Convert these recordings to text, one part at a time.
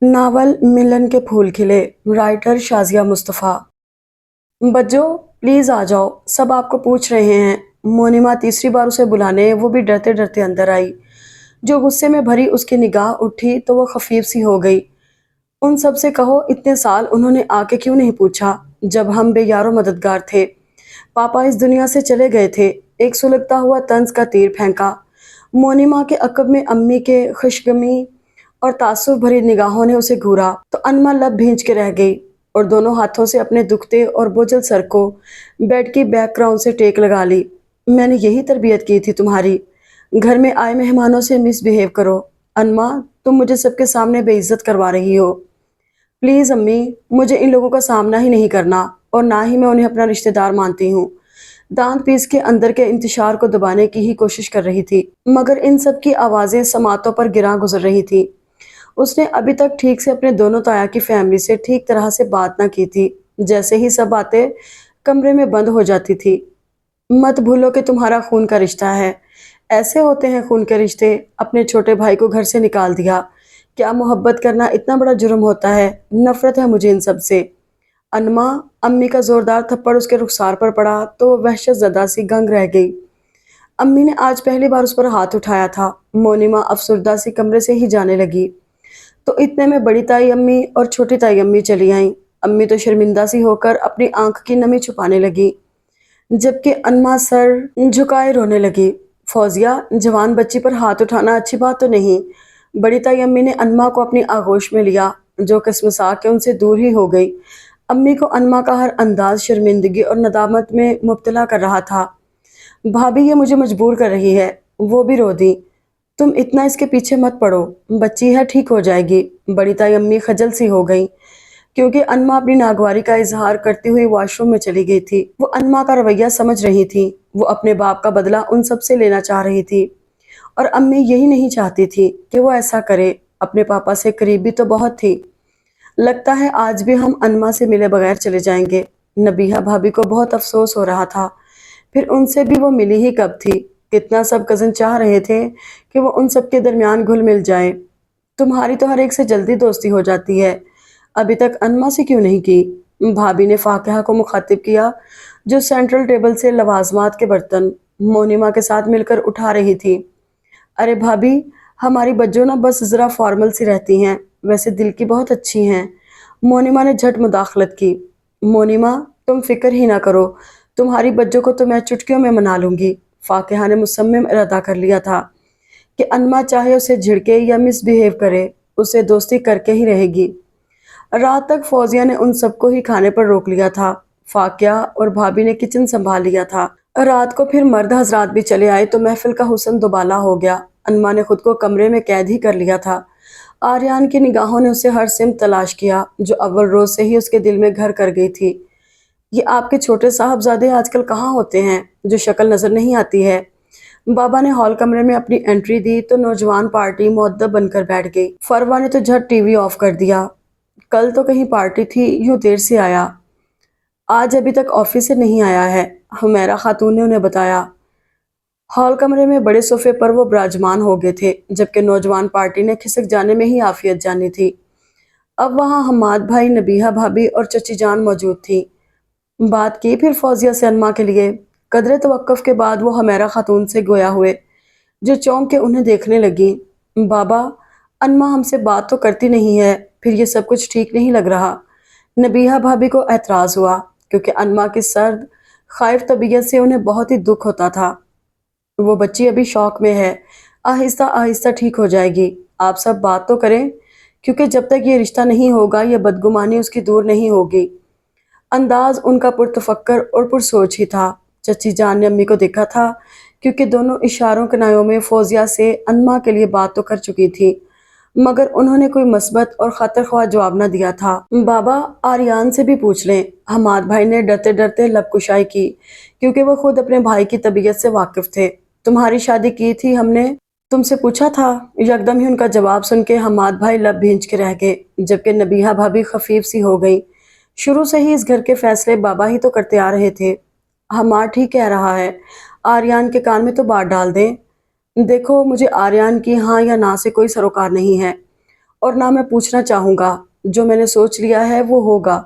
Novel मिलन के फूल खिले। Writer Shazia Mustafa. बच्चों, प्लीज आ जाओ, सब आपको पूछ रहे हैं। मोनिमा तीसरी बार उसे बुलाने वो भी डरते डरते अंदर आई। जो गुस्से में भरी उसकी निगाह उठी तो वो खफीफ सी हो गई। उन सब से कहो, इतने साल उन्होंने आके क्यों नहीं पूछा जब हम बेयारो मददगार थे। पापा इस दुनिया से चले गए थे। एक सुलगता हुआ तंज का तीर फेंका। मोनिमा के अकब में अम्मी के खुशगमी और तासुफ भरी निगाहों ने उसे घूरा तो अनमा लब भींच के रह गई और दोनों हाथों से अपने दुखते और बोझल सर को बेड की बैकग्राउंड से टेक लगा ली। मैंने यही तरबियत की थी तुम्हारी। घर में आए मेहमानों से मिसबिहेव करो। अनमा, तुम मुझे सबके सामने बेइज्जत करवा रही हो। प्लीज अम्मी, मुझे इन लोगों का सामना ही नहीं करना और ना ही मैं उन्हें अपना रिश्तेदार मानती हूँ। दांत पीस के अंदर के इंतशार को दबाने की ही कोशिश कर रही थी, मगर इन सब की आवाजें समातों पर गिरा गुजर रही थी। उसने अभी तक ठीक से अपने दोनों ताया की फैमिली से ठीक तरह से बात ना की थी। जैसे ही सब बातें कमरे में बंद हो जाती थी। मत भूलो कि तुम्हारा खून का रिश्ता है। ऐसे होते हैं खून के रिश्ते। अपने छोटे भाई को घर से निकाल दिया। क्या मोहब्बत करना इतना बड़ा जुर्म होता है? नफरत है मुझे इन सब से। अनमा, अम्मी का जोरदार थप्पड़ उसके रुखसार पर पड़ा तो वह वहशत ज़दा सी गंग रह गई। अम्मी ने आज पहली बार उस पर हाथ उठाया था। मोनिमा अफसुर्दा सी कमरे से ही जाने लगी तो इतने में बड़ी ताई अम्मी और छोटी ताई अम्मी चली आईं। अम्मी तो शर्मिंदा सी होकर अपनी आंख की नमी छुपाने लगी, जबकि अनमा सर झुकाए रोने लगी। फौजिया, जवान बच्ची पर हाथ उठाना अच्छी बात तो नहीं। बड़ी ताई अम्मी ने अनमा को अपनी आगोश में लिया, जो कसमसा के उनसे दूर ही हो गई। अम्मी को अनमा का हर अंदाज शर्मिंदगी और नदामत में मुब्तला कर रहा था। भाभी, ये मुझे मजबूर कर रही है। वो भी रो दी। तुम इतना इसके पीछे मत पड़ो, बच्ची है, ठीक हो जाएगी। बड़ी ताई अम्मी खजल सी हो गई क्योंकि अनमा अपनी नागवारी का इजहार करती हुई वॉशरूम में चली गई थी। वो अनमा का रवैया समझ रही थी। वो अपने बाप का बदला उन सब से लेना चाह रही थी और अम्मी यही नहीं चाहती थी कि वो ऐसा करे। अपने पापा से करीबी तो बहुत थी। लगता है आज भी हम अनमा से मिले बगैर चले जाएंगे। नबीहा भाभी को बहुत अफसोस हो रहा था। फिर उनसे भी वो मिली ही कब थी। कितना सब कज़न चाह रहे थे कि वो उन सब के दरमियान घुल मिल जाए। तुम्हारी तो हर एक से जल्दी दोस्ती हो जाती है, अभी तक अनमा से क्यों नहीं की? भाभी ने फाकिहा को मुखातिब किया, जो सेंट्रल टेबल से लवाजमात के बर्तन मोनिमा के साथ मिलकर उठा रही थी। अरे भाभी, हमारी बज्जो ना बस ज़रा फॉर्मल सी रहती हैं, वैसे दिल की बहुत अच्छी हैं। मोनिमा ने झट मुदाखलत की। मोनिमा, तुम फिक्र ही ना करो, तुम्हारी बज्जो को तो मैं चुटकियों में मना लूंगी। फाकिहा ने मुसम्मिम इरादा कर लिया था कि अनमा चाहे उसे झिड़के या मिसबिहेव करे, उसे दोस्ती करके ही रहेगी। रात तक फौजिया ने उन सबको ही खाने पर रोक लिया था। फाकिया और भाभी ने किचन संभाल लिया था। रात को फिर मर्द हजरात भी चले आए तो महफिल का हुस्न दुबाला हो गया। अनमा ने खुद को कमरे में कैद ही कर लिया था। आर्यान की निगाहों ने उसे हर सिमत तलाश किया, जो अव्वल रोज से ही उसके दिल में घर कर गई थी। ये आपके छोटे साहबजादे आजकल कहाँ होते हैं, जो शक्ल नजर नहीं आती है? बाबा ने हॉल कमरे में अपनी एंट्री दी तो नौजवान पार्टी मुअद्दब बनकर बैठ गई। फरवा ने तो झट टीवी ऑफ कर दिया। कल तो कहीं पार्टी थी, यूं देर से आया। आज अभी तक ऑफिस से नहीं आया है, हुमैरा खातून ने उन्हें बताया। हॉल कमरे में बड़े सोफे पर वो विराजमान हो गए थे, जबकि नौजवान पार्टी ने खिसक जाने में ही आफियत जानी थी। अब वहाँ हमाद भाई, नबीहा भाभी और चची जान मौजूद थी। बात की फिर फौजिया से अनमा के लिए। कदरे तवक्कुफ के बाद वो हमेरा खातून से गोया हुए, जो चौंक के उन्हें देखने लगी। बाबा, अनमा हमसे बात तो करती नहीं है, फिर ये सब कुछ ठीक नहीं लग रहा। नबीहा भाभी को एतराज़ हुआ, क्योंकि अनमा की सर्द खाइफ तबीयत से उन्हें बहुत ही दुख होता था। वो बच्ची अभी शौक में है, आहिस्ता आहिस्ता ठीक हो जाएगी। आप सब बात तो करें, क्योंकि जब तक ये रिश्ता नहीं होगा ये बदगुमानी उसकी दूर नहीं होगी। अंदाज उनका पुरतफक्कर और पुरसोच ही था। चची जान ने अम्मी को देखा था, क्योंकि दोनों इशारों कनायों में फौजिया से अनमा के लिए बात तो कर चुकी थी, मगर उन्होंने कोई मस्बत और खतर ख्वाह जवाब न दिया था। बाबा, आर्यान से भी पूछ लें। हमाद भाई ने डरते डरते लब कुशाई की, क्योंकि वो खुद अपने भाई की तबीयत से वाकिफ थे। तुम्हारी शादी की थी हमने, तुमसे पूछा था? यकदम ही उनका जवाब सुन के हमाद भाई लब भींच के रह गए, जबकि नबीहा भाभी खफीफ सी हो गई। शुरू से ही इस घर के फैसले बाबा ही तो करते आ रहे थे। हमार ठीक कह रहा है, आर्यान के कान में तो बात डाल दें। देखो, मुझे आर्यान की हाँ या ना से कोई सरोकार नहीं है। और ना मैं पूछना चाहूँगा। जो मैंने सोच लिया है वो होगा।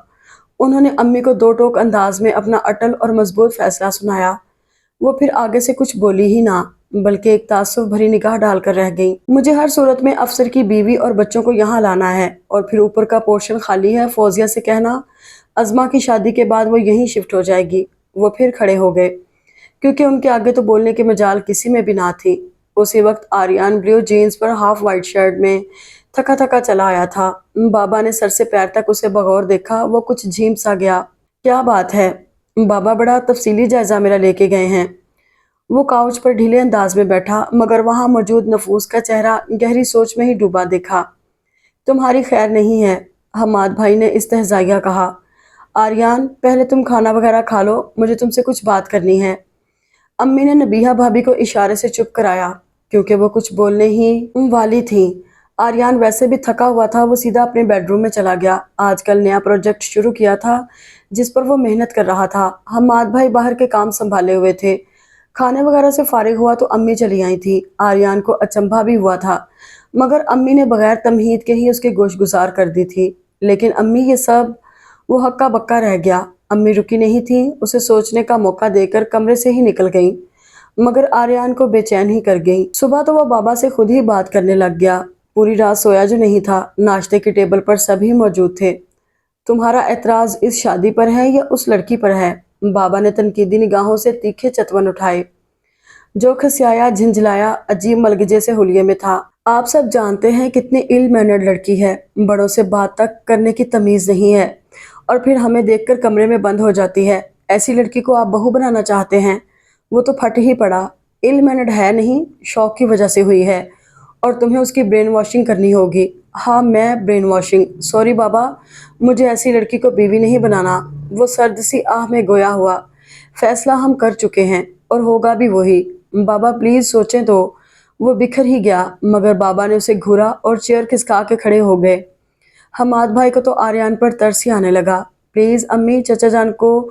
उन्होंने अम्मी को दो टोक अंदाज में अपना अटल और मजबूत फैसला सुनाया। वो फिर आगे से कुछ बोली ही ना, बल्कि एक ताज्जुब भरी निगाह डालकर रह गई। मुझे हर सूरत में अफसर की बीवी और बच्चों को यहाँ लाना है, और फिर ऊपर का पोर्शन खाली है। फौजिया से कहना अज़मा की शादी के बाद वो यहीं शिफ्ट हो जाएगी। वो फिर खड़े हो गए, क्योंकि उनके आगे तो बोलने की मजाल किसी में भी ना थी। उसी वक्त आर्यन ब्लू जीन्स पर हाफ वाइट शर्ट में थका थका चला आया था। बाबा ने सर से पैर तक उसे बगौर देखा। वो कुछ झीम सा गया। क्या बात है? बाबा बड़ा तफसीली जायजा मेरा लेके गए हैं। वो काउच पर ढीले अंदाज में बैठा, मगर वहां मौजूद नफूस का चेहरा गहरी सोच में ही डूबा देखा। तुम्हारी खैर नहीं है, हमाद भाई ने इस्तेहज़ाइया कहा। आर्यन, पहले तुम खाना वगैरह खा लो, मुझे तुमसे कुछ बात करनी है। अम्मी ने नबीहा भाभी को इशारे से चुप कराया, क्योंकि वो कुछ बोलने ही वाली थी। आर्यन वैसे भी थका हुआ था। वो सीधा अपने बेडरूम में चला गया। आजकल नया प्रोजेक्ट शुरू किया था जिस पर वो मेहनत कर रहा था। हमाद भाई बाहर के काम संभाले हुए थे। खाने वगैरह से फारिग हुआ तो अम्मी चली आई थी। आर्यन को अचंभा भी हुआ था, मगर अम्मी ने बगैर तमहीद के ही उसके गोश गुजार कर दी थी। लेकिन अम्मी ये सब, वो हक्का बक्का रह गया। अम्मी रुकी नहीं थी। उसे सोचने का मौका देकर कमरे से ही निकल गई, मगर आर्यन को बेचैन ही कर गई। सुबह तो वह बाबा से खुद ही बात करने लग गया। पूरी रात सोया जो नहीं था। नाश्ते की टेबल पर सभी मौजूद थे। तुम्हारा एतराज इस शादी पर है या उस लड़की पर है? बाबा ने तनकीदी निगाहों से तीखे चतवन उठाए। जो खसियाया झिंझलाया अजीब मलगजे से हुलिये में था। आप सब जानते हैं कितनी इल मैनर्ड लड़की है। बड़ों से बात तक करने की तमीज नहीं है, और फिर हमें देखकर कमरे में बंद हो जाती है। ऐसी लड़की को आप बहू बनाना चाहते हैं? वो तो फट ही पड़ा। इल मैनर्ड है नहीं, शौक की वजह से हुई है, और तुम्हें उसकी ब्रेन वॉशिंग करनी होगी। हाँ, मैं ब्रेन वॉशिंग? सॉरी बाबा, मुझे ऐसी लड़की को बीवी नहीं बनाना। वो सर्द सी आह में गोया हुआ। फैसला हम कर चुके हैं, और होगा भी वही। बाबा प्लीज सोचें तो। वो बिखर ही गया, मगर बाबा ने उसे घूरा और चेयर खिसका के खड़े हो गए। हमाद भाई को तो आर्यन पर तरस ही आने लगा। प्लीज अम्मी, चचा जान को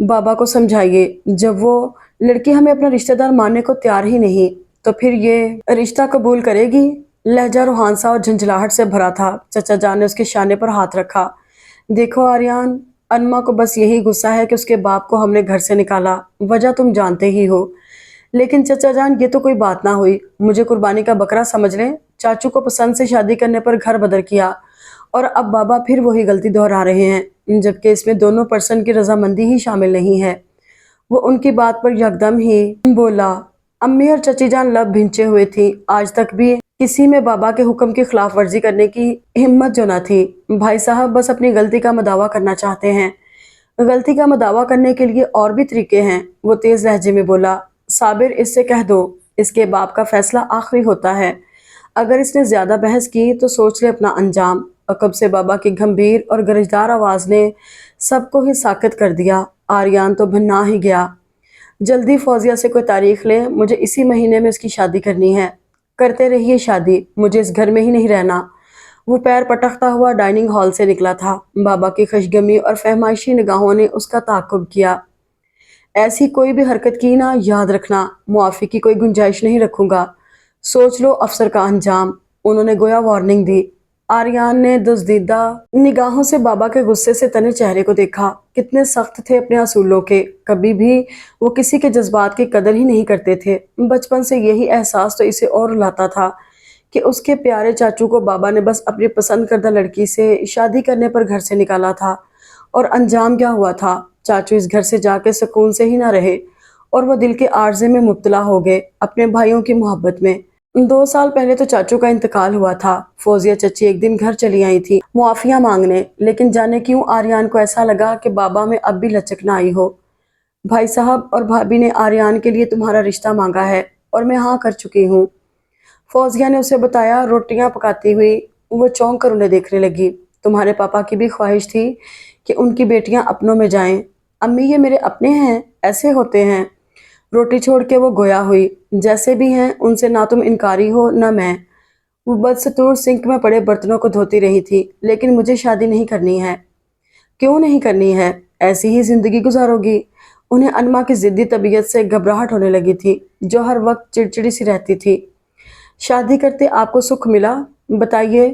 बाबा को समझाइए। जब वो लड़की हमें अपना रिश्तेदार मानने को तैयार ही नहीं, तो फिर ये रिश्ता कबूल करेगी? लहजा रूहानसा और झंझलाहट से भरा था। चचा जान ने उसके शाने पर हाथ रखा। देखो आर्यन, अनमा को बस यही गुस्सा है कि उसके बाप को हमने घर से निकाला। वजह तुम जानते ही हो। लेकिन चचा जान, ये तो कोई बात ना हुई। मुझे कुर्बानी का बकरा समझ लें। चाचू को पसंद से शादी करने पर घर बदर किया, और अब बाबा फिर वही गलती दोहरा रहे हैं, जबकि इसमें दोनों पर्सन की रजामंदी ही शामिल नहीं है। वो उनकी बात पर यकदम ही बोला। अम्मी और चची जान लब भिंचे हुए थी। आज तक भी किसी में बाबा के हुक्म की खिलाफ वर्जी करने की हिम्मत जो ना थी। भाई साहब बस अपनी गलती का मदावा करना चाहते हैं। गलती का मदावा करने के लिए और भी तरीके हैं। वो तेज लहजे में बोला। साबिर, इससे कह दो, इसके बाप का फैसला आखिरी होता है। अगर इसने ज्यादा बहस की तो सोच ले अपना अंजाम। अकब से बाबा की गंभीर और गरजदार आवाज ने सबको ही साकित कर दिया। आर्यन तो भन्ना ही गया। जल्दी फौजिया से कोई तारीख ले। मुझे इसी महीने में इसकी शादी करनी है। करते रहिए शादी, मुझे इस घर में ही नहीं रहना। वो पैर पटकता हुआ डाइनिंग हॉल से निकला था। बाबा की खुशगमी और फहमाइशी निगाहों ने उसका ताक़ुब किया। ऐसी कोई भी हरकत की ना, याद रखना, मुआफ़ी की कोई गुंजाइश नहीं रखूंगा। सोच लो अफसर का अंजाम। उन्होंने गोया वार्निंग दी। आर्यन ने दुज़दीदा निगाहों से बाबा के गुस्से से तने चेहरे को देखा। कितने सख्त थे अपने असूलों के। कभी भी वो किसी के जज्बात की कदर ही नहीं करते थे। बचपन से यही एहसास तो इसे और रुलाता था कि उसके प्यारे चाचू को बाबा ने बस अपनी पसंद करदा लड़की से शादी करने पर घर से निकाला था। और अंजाम क्या हुआ था? चाचू इस घर से जाके सुकून से ही ना रहे, और वो दिल के आर्जे में मुब्तला हो गए, अपने भाइयों की मोहब्बत में। 2 साल पहले तो चाचू का इंतकाल हुआ था। फौजिया चची एक दिन घर चली आई थी मुआफिया मांगने, लेकिन जाने क्यों आर्यन को ऐसा लगा कि बाबा में अब भी लचक ना आई हो। भाई साहब और भाभी ने आर्यन के लिए तुम्हारा रिश्ता मांगा है, और मैं हाँ कर चुकी हूँ। फौजिया ने उसे बताया। रोटियां पकाती हुई वो चौंक कर उन्हें देखने लगी। तुम्हारे पापा की भी ख्वाहिश थी कि उनकी बेटियां अपनों में जाएं। अम्मी, ये मेरे अपने हैं? ऐसे होते हैं? रोटी छोड़ के वो गोया हुई। जैसे भी हैं, उनसे ना तुम इनकारी हो ना मैं। वो बदस्तूर सिंक में पड़े बर्तनों को धोती रही थी। लेकिन मुझे शादी नहीं करनी है। क्यों नहीं करनी है? ऐसी ही जिंदगी गुजारोगी? उन्हें अनमा की जिद्दी तबीयत से घबराहट होने लगी थी, जो हर वक्त चिड़चिड़ी सी रहती थी। शादी करते आपको सुख मिला? बताइए।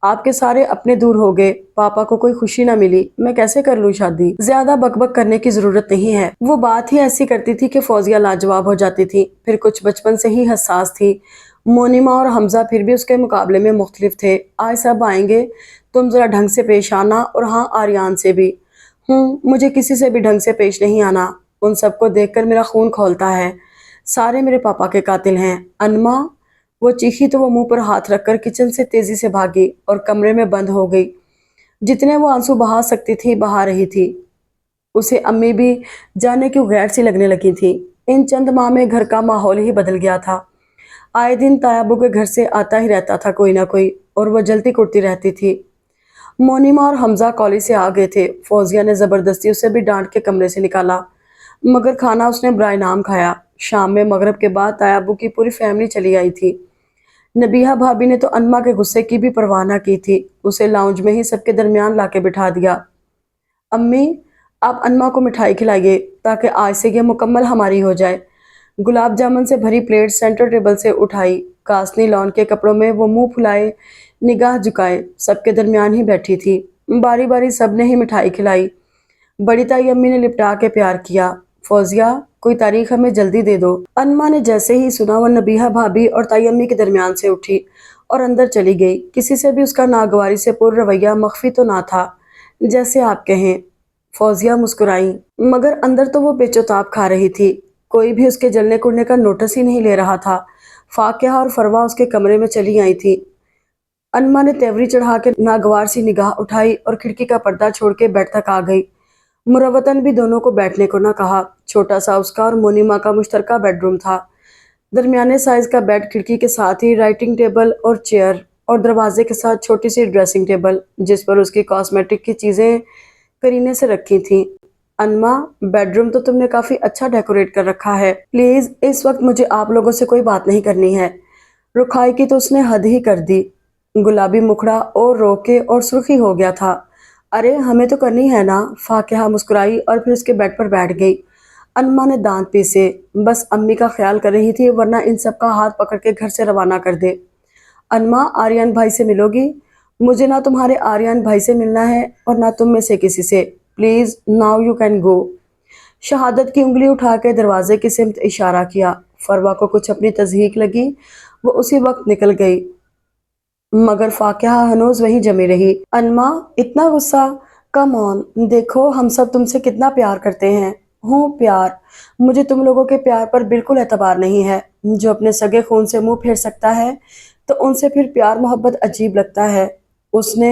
آپ کے سارے اپنے دور ہو گئے، پاپا کو کوئی خوشی نہ ملی، میں کیسے کر لوں شادی؟ زیادہ بک بک کرنے کی ضرورت نہیں ہے۔ وہ بات ہی ایسی کرتی تھی کہ فوزیہ لاجواب ہو جاتی تھی۔ پھر کچھ بچپن سے ہی حساس تھی۔ مونیما اور حمزہ پھر بھی اس کے مقابلے میں مختلف تھے۔ آج سب آئیں گے، تم ذرا ڈھنگ سے پیش آنا، اور ہاں آریان سے بھی۔ مجھے کسی سے بھی ڈھنگ سے پیش نہیں آنا۔ ان سب کو دیکھ کر میرا خون کھولتا ہے۔ سارے میرے پاپا کے قاتل ہیں۔ انما، وہ چیخی تو وہ منہ پر ہاتھ رکھ کر کچن سے تیزی سے بھاگی اور کمرے میں بند ہو گئی۔ جتنے وہ آنسو بہا سکتی تھی بہا رہی تھی۔ اسے امی بھی جانے کیوں غیر سی لگنے لگی تھی۔ ان چند ماہ میں گھر کا ماحول ہی بدل گیا تھا۔ آئے دن تایابو کے گھر سے آتا ہی رہتا تھا کوئی نہ کوئی، اور وہ جلتی کرتی رہتی تھی۔ مونیما اور حمزہ کالج سے آ گئے تھے۔ فوزیہ نے زبردستی اسے بھی ڈانٹ کے کمرے سے نکالا، مگر کھانا اس نے برائے نام کھایا۔ شام میں مغرب کے بعد تایابو کی پوری فیملی چلی آئی تھی۔ نبیہہ بھابی نے تو انما کے غصے کی بھی پرواہ نہ کی تھی، اسے لاؤنج میں ہی سب کے درمیان لا کے بٹھا دیا۔ امی، آپ انما کو مٹھائی کھلائیے تاکہ آج سے یہ مکمل ہماری ہو جائے۔ گلاب جامن سے بھری پلیٹ سینٹر ٹیبل سے اٹھائی۔ کاسنی لان کے کپڑوں میں وہ منہ پھلائے نگاہ جھکائے سب کے درمیان ہی بیٹھی تھی۔ باری باری سب نے ہی مٹھائی کھلائی۔ بڑی تائی امی نے لپٹا کے پیار کیا، فوزیہ کوئی تاریخ ہمیں جلدی دے دو۔ انما نے جیسے ہی سنا وہ نبیہہ بھابی اور تائی امی کے درمیان سے اٹھی اور اندر چلی گئی۔ کسی سے بھی اس کا ناگواری سے پر رویہ مخفی تو نہ تھا، جیسے آپ کہیں۔ فوزیہ مسکرائیں، مگر اندر تو وہ بے چوتاب کھا رہی تھی۔ کوئی بھی اس کے جلنے کڑنے کا نوٹس ہی نہیں لے رہا تھا۔ فاقیہ اور فروا اس کے کمرے میں چلی آئی تھی۔ انما نے تیوری چڑھا کے ناگوار سی نگاہ اٹھائی اور کھڑکی کا پردہ چھوڑ کے بیڈ تک آ گئی۔ مروتاً بھی دونوں کو بیٹھنے کو نہ کہا۔ چھوٹا سا اس کا اور مونیما کا مشترکہ بیڈ روم تھا۔ درمیانے سائز کا بیڈ، کھڑکی کے ساتھ ہی رائٹنگ ٹیبل اور چیئر، اور دروازے کے ساتھ چھوٹی سی ڈریسنگ ٹیبل جس پر اس کی کاسمیٹک کی چیزیں کرینے سے رکھی تھیں۔ انما، بیڈ روم تو تم نے کافی اچھا ڈیکوریٹ کر رکھا ہے۔ پلیز اس وقت مجھے آپ لوگوں سے کوئی بات نہیں کرنی ہے۔ رکھائی کی تو اس نے حد ہی کر دی۔ گلابی مکھڑا اور رو کے اور سرخی ہو گیا تھا۔ ارے ہمیں تو کرنی ہے نا۔ فاقیہ مسکرائی اور پھر اس کے بیڈ پر بیٹھ گئی۔ انما نے دانت پیسے، بس امی کا خیال کر رہی تھی ورنہ ان سب کا ہاتھ پکڑ کے گھر سے روانہ کر دے۔ انما، آریان بھائی سے ملو گی؟ مجھے نہ تمہارے آریان بھائی سے ملنا ہے اور نہ تم میں سے کسی سے۔ Please now you can go. شہادت کی انگلی اٹھا کے دروازے کی سمت اشارہ کیا۔ فروا کو کچھ اپنی تضحیک لگی، وہ اسی وقت نکل گئی، مگر فاقیہ ہنوز وہیں جمی رہی۔ انما، اتنا غصہ؟ کم آن، دیکھو ہم سب تم سے کتنا پیار کرتے ہیں۔ پیار؟ مجھے تم لوگوں کے پیار پر بالکل اعتبار نہیں ہے۔ جو اپنے سگے خون سے منہ پھیر سکتا ہے تو ان سے پھر پیار محبت عجیب لگتا ہے۔ اس نے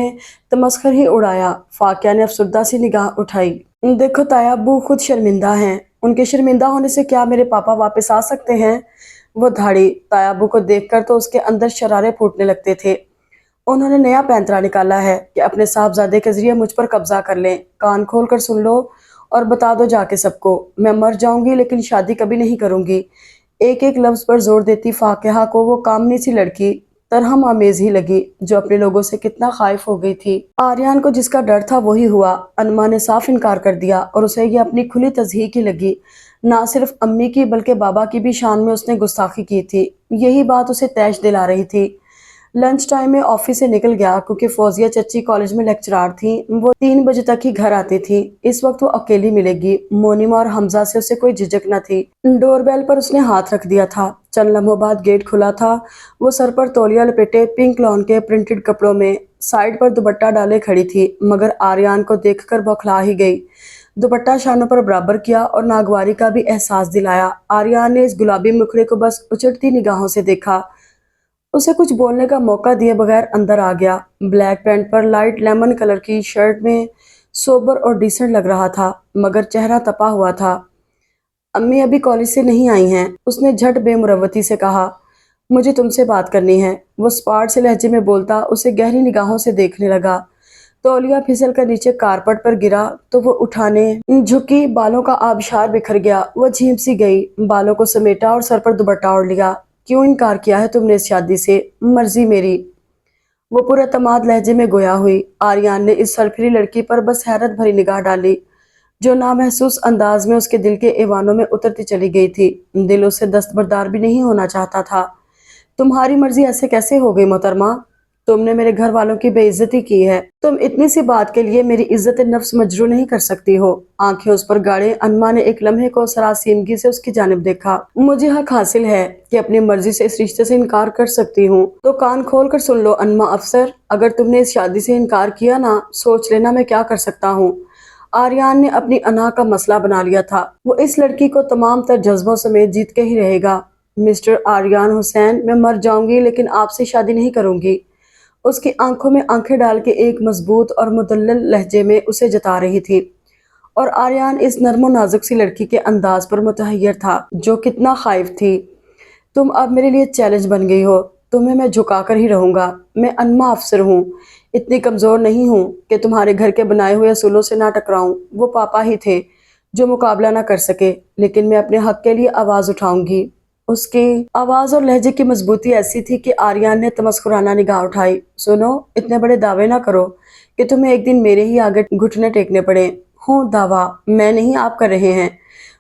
تمسخر ہی اڑایا۔ فاقیہ نے افسردہ سی نگاہ اٹھائی۔ دیکھو تایا ابو خود شرمندہ ہیں، ان کے شرمندہ ہونے سے کیا میرے پاپا واپس آ سکتے ہیں؟ وہ دھاڑی۔ تایا ابو کو دیکھ کر تو اس کے اندر شرارے پھوٹنے لگتے تھے۔ انہوں نے نیا پینترا نکالا ہے کہ اپنے صاحبزادے کے ذریعے مجھ پر قبضہ کر لیں۔ کان کھول کر سن لو اور بتا دو جا کے سب کو، میں مر جاؤں گی لیکن شادی کبھی نہیں کروں گی۔ ایک ایک لفظ پر زور دیتی فاقیہ کو وہ کامنی سی لڑکی ترہم آمیز ہی لگی جو اپنے لوگوں سے کتنا خائف ہو گئی تھی۔ آریان کو جس کا ڈر تھا وہی ہوا۔ انما نے صاف انکار کر دیا اور اسے یہ اپنی کھلی تضحیک ہی لگی۔ نہ صرف امی کی بلکہ بابا کی بھی شان میں اس نے گستاخی کی تھی۔ یہی بات اسے تیش دلا رہی تھی۔ لنچ ٹائم میں آفس سے نکل گیا کیونکہ فوزیہ چچی کالج میں لیکچرار تھیں۔ وہ 3 بجے تک ہی گھر آتی تھی۔ اس وقت وہ اکیلی ملے گی۔ مونیما اور حمزہ سے اسے کوئی جھجک نہ تھی۔ ڈور بیل پر اس نے ہاتھ رکھ دیا تھا۔ چند لمحوں بعد گیٹ کھلا تھا۔ وہ سر پر تولیہ لپیٹے پنک لان کے پرنٹڈ کپڑوں میں سائیڈ پر دوپٹہ ڈالے کھڑی تھی، مگر آریان کو دیکھ کر بوکھلا ہی گئی۔ دوپٹہ شانوں پر برابر کیا اور ناگواری کا بھی احساس دلایا۔ آریان نے اس گلابی مکھڑے کو بس اچڑتی نگاہوں سے دیکھا۔ اسے کچھ بولنے کا موقع دیے بغیر اندر آ گیا۔ بلیک پینٹ پر لائٹ لیمن کلر کی شرٹ میں سوبر اور ڈیسنٹ لگ رہا تھا، مگر چہرہ تپا ہوا تھا۔ امی ابھی کالج سے نہیں آئی ہیں، اس نے جھٹ بے مروتی سے کہا۔ مجھے تم سے بات کرنی ہے۔ وہ اسپاٹ سے لہجے میں بولتا اسے گہری نگاہوں سے دیکھنے لگا۔ تولیہ پھسل کر نیچے کارپٹ پر گرا تو وہ اٹھانے جھکی، بالوں کا آبشار بکھر گیا۔ وہ جھیپ سی گئی، بالوں کو سمیٹا اور سر پر دوپٹہ اوڑھ لیا۔ کیوں انکار کیا ہے تم نے اس شادی سے؟ مرضی میری، وہ پر اعتماد لہجے میں گویا ہوئی۔ آریان نے اس سرپھری لڑکی پر بس حیرت بھری نگاہ ڈالی جو نامحسوس انداز میں اس کے دل کے ایوانوں میں اترتی چلی گئی تھی۔ دل اس سے دستبردار بھی نہیں ہونا چاہتا تھا۔ تمہاری مرضی ایسے کیسے ہو گئی محترمہ؟ तुमने मेरे घर वालों की बेइज्जती की है। तुम इतनी सी बात के लिए मेरी इज्जत नफ्स मजरू नहीं कर सकती हो। आंखें उस पर गाड़े अनमा ने एक लम्हे को सरासीमगी से उसकी जानिब देखा। मुझे हक हासिल है कि अपनी मर्जी से इस रिश्ते से इनकार कर सकती हूँ, तो कान खोल कर सुन लो अनमा अफसर, अगर तुमने इस शादी से इनकार किया ना, सोच लेना मैं क्या कर सकता हूँ। आर्यान ने अपनी अना का मसला बना लिया था। वो इस लड़की को तमाम तर जज्बों समेत जीत के ही रहेगा। मिस्टर आर्यान हुसैन, मैं मर जाऊंगी लेकिन आपसे शादी नहीं करूंगी। उसकी आंखों में आंखें डाल के एक मजबूत और मुदल्लल लहजे में उसे जता रही थी, और आर्यान इस नर्मो नाजुक सी लड़की के अंदाज पर मुतहय्यर था जो कितना खाइफ थी। तुम अब मेरे लिए चैलेंज बन गई हो, तुम्हें मैं झुका कर ही रहूंगा। मैं अनमा अफसर हूँ, इतनी कमज़ोर नहीं हूँ कि तुम्हारे घर के बनाए हुए असूलों से ना टकराऊं। वो पापा ही थे जो मुकाबला ना कर सके, लेकिन मैं अपने हक के लिए आवाज़ उठाऊंगी। उसकी आवाज़ और लहजे की मजबूती ऐसी थी कि आर्यन ने तमस्कुराना निगाह उठाई। सुनो, इतने बड़े दावे ना करो कि तुम्हें एक दिन मेरे ही आगे घुटने टेकने पड़े। हूँ दावा, मैं नहीं आप कर रहे हैं।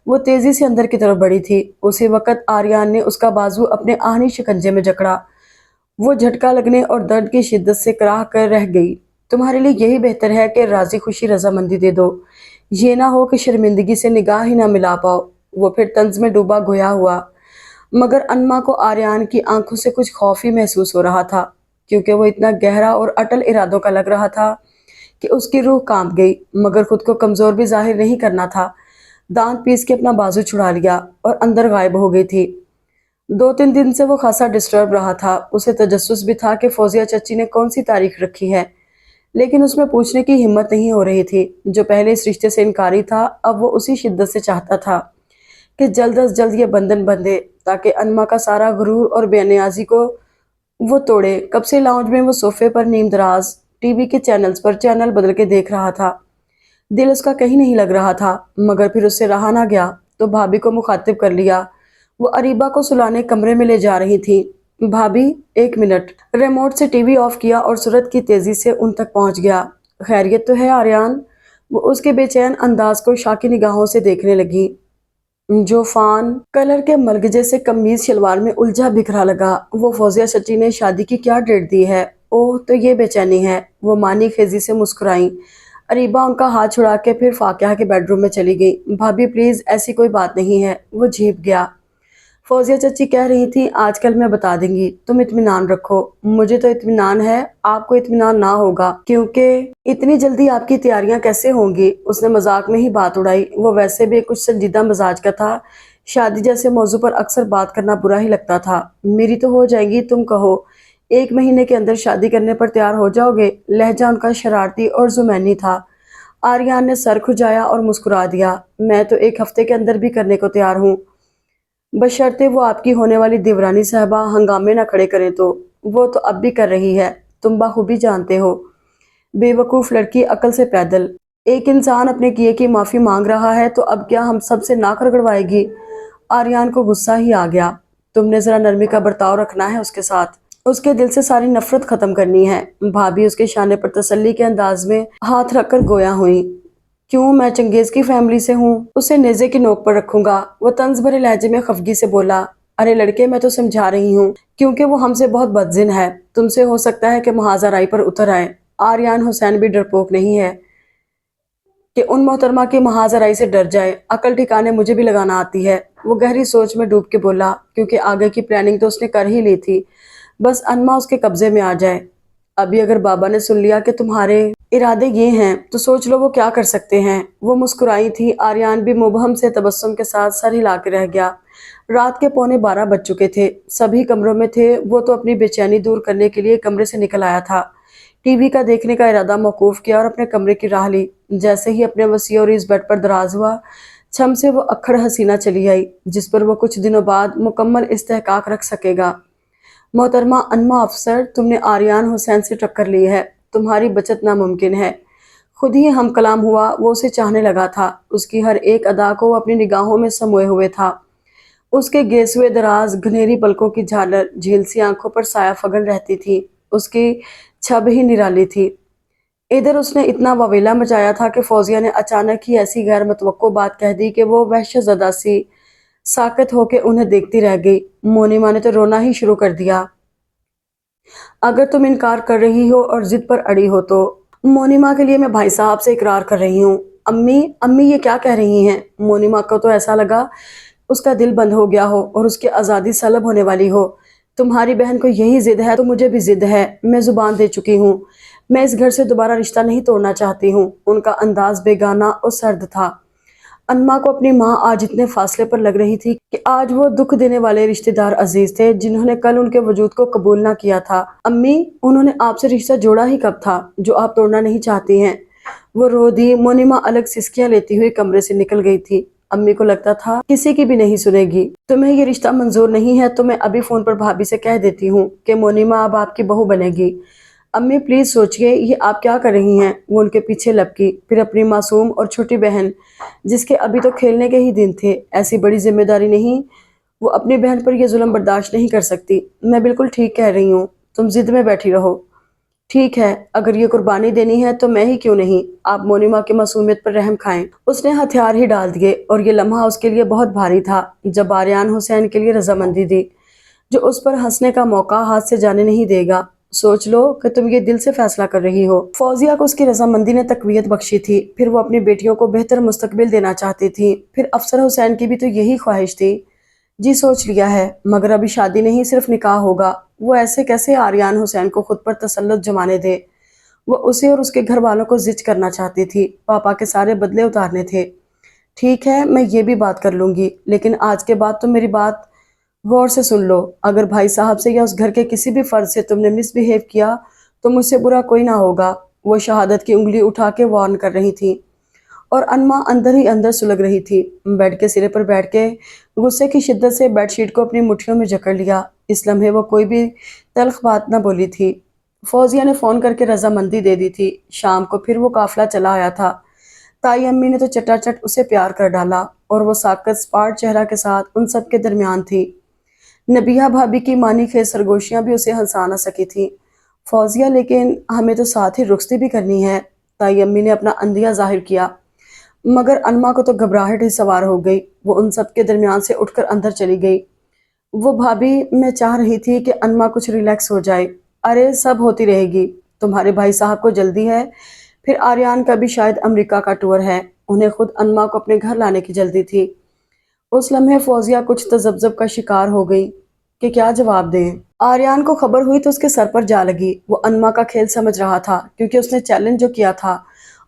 वो तेजी से अंदर की तरफ बढ़ी थी। उसी वक्त आर्यन ने उसका बाजू अपने आहनी शिकंजे में जकड़ा। वो झटका लगने और दर्द की शिद्दत से कराह कर रह गई। तुम्हारे लिए यही बेहतर है कि राजी खुशी रजामंदी दे दो। ये ना हो कि शर्मिंदगी से निगाह ही ना मिला पाओ। वो फिर तंज में डूबा गोया हुआ, मगर अन्मा को आर्यान की आंखों से कुछ खौफ ही महसूस हो रहा था, क्योंकि वो इतना गहरा और अटल इरादों का लग रहा था कि उसकी रूह कांप गई, मगर खुद को कमजोर भी जाहिर नहीं करना था। दांत पीस के अपना बाजू छुड़ा लिया और अंदर गायब हो गई थी। 2-3 दिन से वो खासा डिस्टर्ब रहा था। उसे तजस्सुस भी था कि फौजिया चची ने कौन सी तारीख रखी है, लेकिन उसमें पूछने की हिम्मत नहीं हो रही थी। जो पहले इस रिश्ते से इनकारी था, अब वो उसी शिद्दत से चाहता था कि जल्द अज जल्द ये बंधन बंधे, ताकि अनमा का सारा गुरूर और बेनियाजी को वो तोड़े। कब से लाउंज में वो सोफे पर नीम दराज टीवी के चैनल्स पर चैनल बदल के देख रहा था। दिल उसका कहीं नहीं लग रहा था, मगर फिर उससे रहा ना गया तो भाभी को मुखातिब कर लिया। वो अरीबा को सुलाने कमरे में ले जा रही थी। भाभी, 1 मिनट। रिमोट से टीवी ऑफ किया और सूरत की तेजी से उन तक पहुंच गया। खैरियत तो है आर्यान? वो उसके बेचैन अंदाज को शाकी निगाहों से देखने लगी। जो फान कलर के मलगजे से कमीज शलवार में उलझा बिखरा लगा। वो फौजिया चची ने शादी की क्या डेट दी है? ओह, तो ये बेचैनी है। वो मानी खेजी से मुस्कुराई। अरीबा उनका हाथ छुड़ा के फिर फाकिया के बेडरूम में चली गई। भाभी प्लीज, ऐसी कोई बात नहीं है। वो झेप गया। फौजिया चची कह रही थी आजकल मैं बता देंगी, तुम इत्मीनान रखो। मुझे तो इत्मीनान है, आपको इत्मीनान ना होगा, क्योंकि इतनी जल्दी आपकी तैयारियां कैसे होंगी? उसने मजाक में ही बात उड़ाई। वो वैसे भी कुछ संजीदा मिजाज का था। शादी जैसे मौजू पर अक्सर बात करना बुरा ही लगता था। मेरी तो हो जाएगी, तुम कहो 1 महीने के अंदर शादी करने पर तैयार हो जाओगे? लहजा उनका शरारती और जुमैनी था। आर्यन ने सर खुजाया और मुस्कुरा दिया। मैं तो 1 हफ्ते के अंदर भी करने को तैयार हूँ, बशर्ते वो आपकी होने वाली देवरानी साहबा हंगामे ना खड़े करें तो। वो तो अब भी कर रही है, तुम बखूबी जानते हो। बेवकूफ़ लड़की, अकल से पैदल। एक इंसान अपने किए की माफ़ी मांग रहा है तो अब क्या हम सब से नाक रगड़वाएगी? आर्यन को गुस्सा ही आ गया। तुमने ज़रा नरमी का बर्ताव रखना है उसके साथ, उसके दिल से सारी नफरत ख़त्म करनी है। भाभी उसके शाने पर तसल्ली के अंदाज में हाथ रखकर गोया हुई। क्यों, मैं चंगेज की फैमिली से हूँ, उसे नेज़े की नोक पर रखूंगा। वो तंज भरे लहजे में खफगी से बोला। अरे लड़के, मैं तो समझा रही हूँ, क्योंकि वो हमसे बहुत बदजिन है। तुमसे हो सकता है कि महाजराई पर उतर आए। आर्यन हुसैन भी डरपोक नहीं है कि उन मोहतरमा की महाजराई से डर जाए। अकल ठिकाने मुझे भी लगाना आती है। वो गहरी सोच में डूब के बोला, क्योंकि आगे की प्लानिंग तो उसने कर ही ली थी, बस अनमा उसके कब्जे में आ जाए। अभी अगर बाबा ने सुन लिया कि तुम्हारे इरादे ये हैं, तो सोच लो वो क्या कर सकते हैं। वो मुस्कुराई थी। आर्यन भी मुबहम से तबस्सुम के साथ सर हिला के रह गया। रात के 11:15 बज चुके थे। सभी कमरों में थे। वो तो अपनी बेचैनी दूर करने के लिए कमरे से निकल आया था। टीवी का देखने का इरादा मौकूफ किया और अपने कमरे की राह ली। जैसे ही अपने वसी और इस बेड पर दराज हुआ, छम से वो अक्खड़ हसीना चली आई, जिस पर वो कुछ दिनों बाद मुकम्मल इस्तेहकाक रख सकेगा। मोहतरमा अनमा अफसर, तुमने आर्यन हुसैन से टक्कर ली है। तुम्हारी बचत नामुमकिन है। खुद ही हम कलाम हुआ। वो उसे चाहने लगा था। उसकी हर एक अदा को वो अपनी निगाहों में समोए हुए था। उसके गेसुए दराज घनेरी पलकों की झालर झीलसी आंखों पर साया फगन रहती थी। उसकी छब ही निराली थी। इधर उसने इतना ववेला मचाया था कि फौजिया ने अचानक ही ऐसी गैर मुतवक्को बात कह दी कि वो वहशतज़दा सी साकत होकर उन्हें देखती रह गई। मोनिमा ने तो रोना ही शुरू कर दिया। अगर तुम इनकार कर रही हो और जिद पर अड़ी हो तो मोनिमा के लिए मैं भाई साहब से इकरार कर रही हूँ। अम्मी अम्मी ये क्या कह रही हैं? मोनिमा को तो ऐसा लगा उसका दिल बंद हो गया हो और उसकी आज़ादी सलब होने वाली हो। तुम्हारी बहन को यही जिद है तो मुझे भी जिद है। मैं जुबान दे चुकी हूँ। मैं इस घर से दोबारा रिश्ता नहीं तोड़ना चाहती हूँ। उनका अंदाज बेगाना और सर्द था। अन्मा को अपनी माँ आज इतने फासले पर लग रही थी कि आज वो दुख देने वाले रिश्तेदार अजीज थे जिन्होंने कल उनके वजूद को कबूल ना किया था। अम्मी, उन्होंने आपसे रिश्ता जोड़ा ही कब था जो आप तोड़ना नहीं चाहती हैं? वो रो दी। मोनिमा अलग सिसकियां लेती हुई कमरे से निकल गई थी। अम्मी को लगता था किसी की भी नहीं सुनेगी। तुम्हें ये रिश्ता मंजूर नहीं है तो मैं अभी फोन पर भाभी से कह देती हूँ कि मोनिमा अब आपकी बहू बनेगी। अम्मी प्लीज सोचिए, ये आप क्या कर रही हैं? वो उनके पीछे लपकी। फिर अपनी मासूम और छोटी बहन, जिसके अभी तो खेलने के ही दिन थे, ऐसी बड़ी जिम्मेदारी नहीं। वो अपनी बहन पर यह जुल्म बर्दाश्त नहीं कर सकती। मैं बिल्कुल ठीक कह रही हूँ, तुम जिद में बैठी रहो। ठीक है, अगर ये कुर्बानी देनी है तो मैं ही क्यों नहीं। आप मोनिमा की मासूमियत पर रहम खाएं। उसने हथियार ही डाल दिए और ये लम्हा उसके लिए बहुत भारी था जब आर्यान हुसैन के लिए रजामंदी दी, जो उस पर हंसने का मौका हाथ से जाने नहीं देगा। सोच लो कि तुम ये दिल से फैसला कर रही हो। फौजिया को उसकी रजामंदी ने तकवीयत बख्शी थी। फिर वो अपनी बेटियों को बेहतर मुस्तकबिल देना चाहती थी। फिर अफसर हुसैन की भी तो यही ख्वाहिश थी। जी सोच लिया है, मगर अभी शादी नहीं, सिर्फ निकाह होगा। वो ऐसे कैसे आर्यान हुसैन को खुद पर तसल्लुत जमाने दे? वो उसे और उसके घर वालों को जिच करना चाहती थी। पापा के सारे बदले उतारने थे। ठीक है, मैं ये भी बात कर लूंगी, लेकिन आज के बाद तुम मेरी बात गौर से सुन लो। अगर भाई साहब से या उस घर के किसी भी फर्द से तुमने मिसबिहेव किया तो मुझसे बुरा कोई ना होगा। वो शहादत की उंगली उठा के वार्न कर रही थी और अन्मा अंदर ही अंदर सुलग रही थी। बेड के सिरे पर बैठ के गुस्से की शिद्दत से बेडशीट को अपनी मुट्ठियों में जकड़ लिया। इस लम्हे वो कोई भी तल्ख बात न बोली थी। फौजिया ने फ़ोन करके रजामंदी दे दी थी। शाम को फिर वो काफिला चला आया था। ताई अम्मी ने तो चटाचट उसे प्यार कर डाला और वो साकत स्पार्ट चेहरा के साथ उन सब के दरमियान थी। नबिया भाभी की मानी खेज सरगोशियां भी उसे हंसा न सकी थी। फौजिया, लेकिन हमें तो साथ ही रुखसती भी करनी है। ताई अम्मी ने अपना अंदिया जाहिर किया, मगर अन्मा को तो घबराहट ही सवार हो गई। वो उन सब के दरमियान से उठकर अंदर चली गई। वो भाभी, मैं चाह रही थी कि अन्मा कुछ रिलैक्स हो जाए। अरे सब होती रहेगी। तुम्हारे भाई साहब को जल्दी है, फिर आर्यान का भी शायद अमेरिका का टूर है। उन्हें खुद अन्मा को अपने घर लाने की जल्दी थी। उस लम्हे फौजिया कुछ तजब्जब का शिकार हो गई कि क्या जवाब दें। आर्यान को खबर हुई तो उसके सर पर जा लगी। वो अन्मा का खेल समझ रहा था क्योंकि उसने चैलेंज जो किया था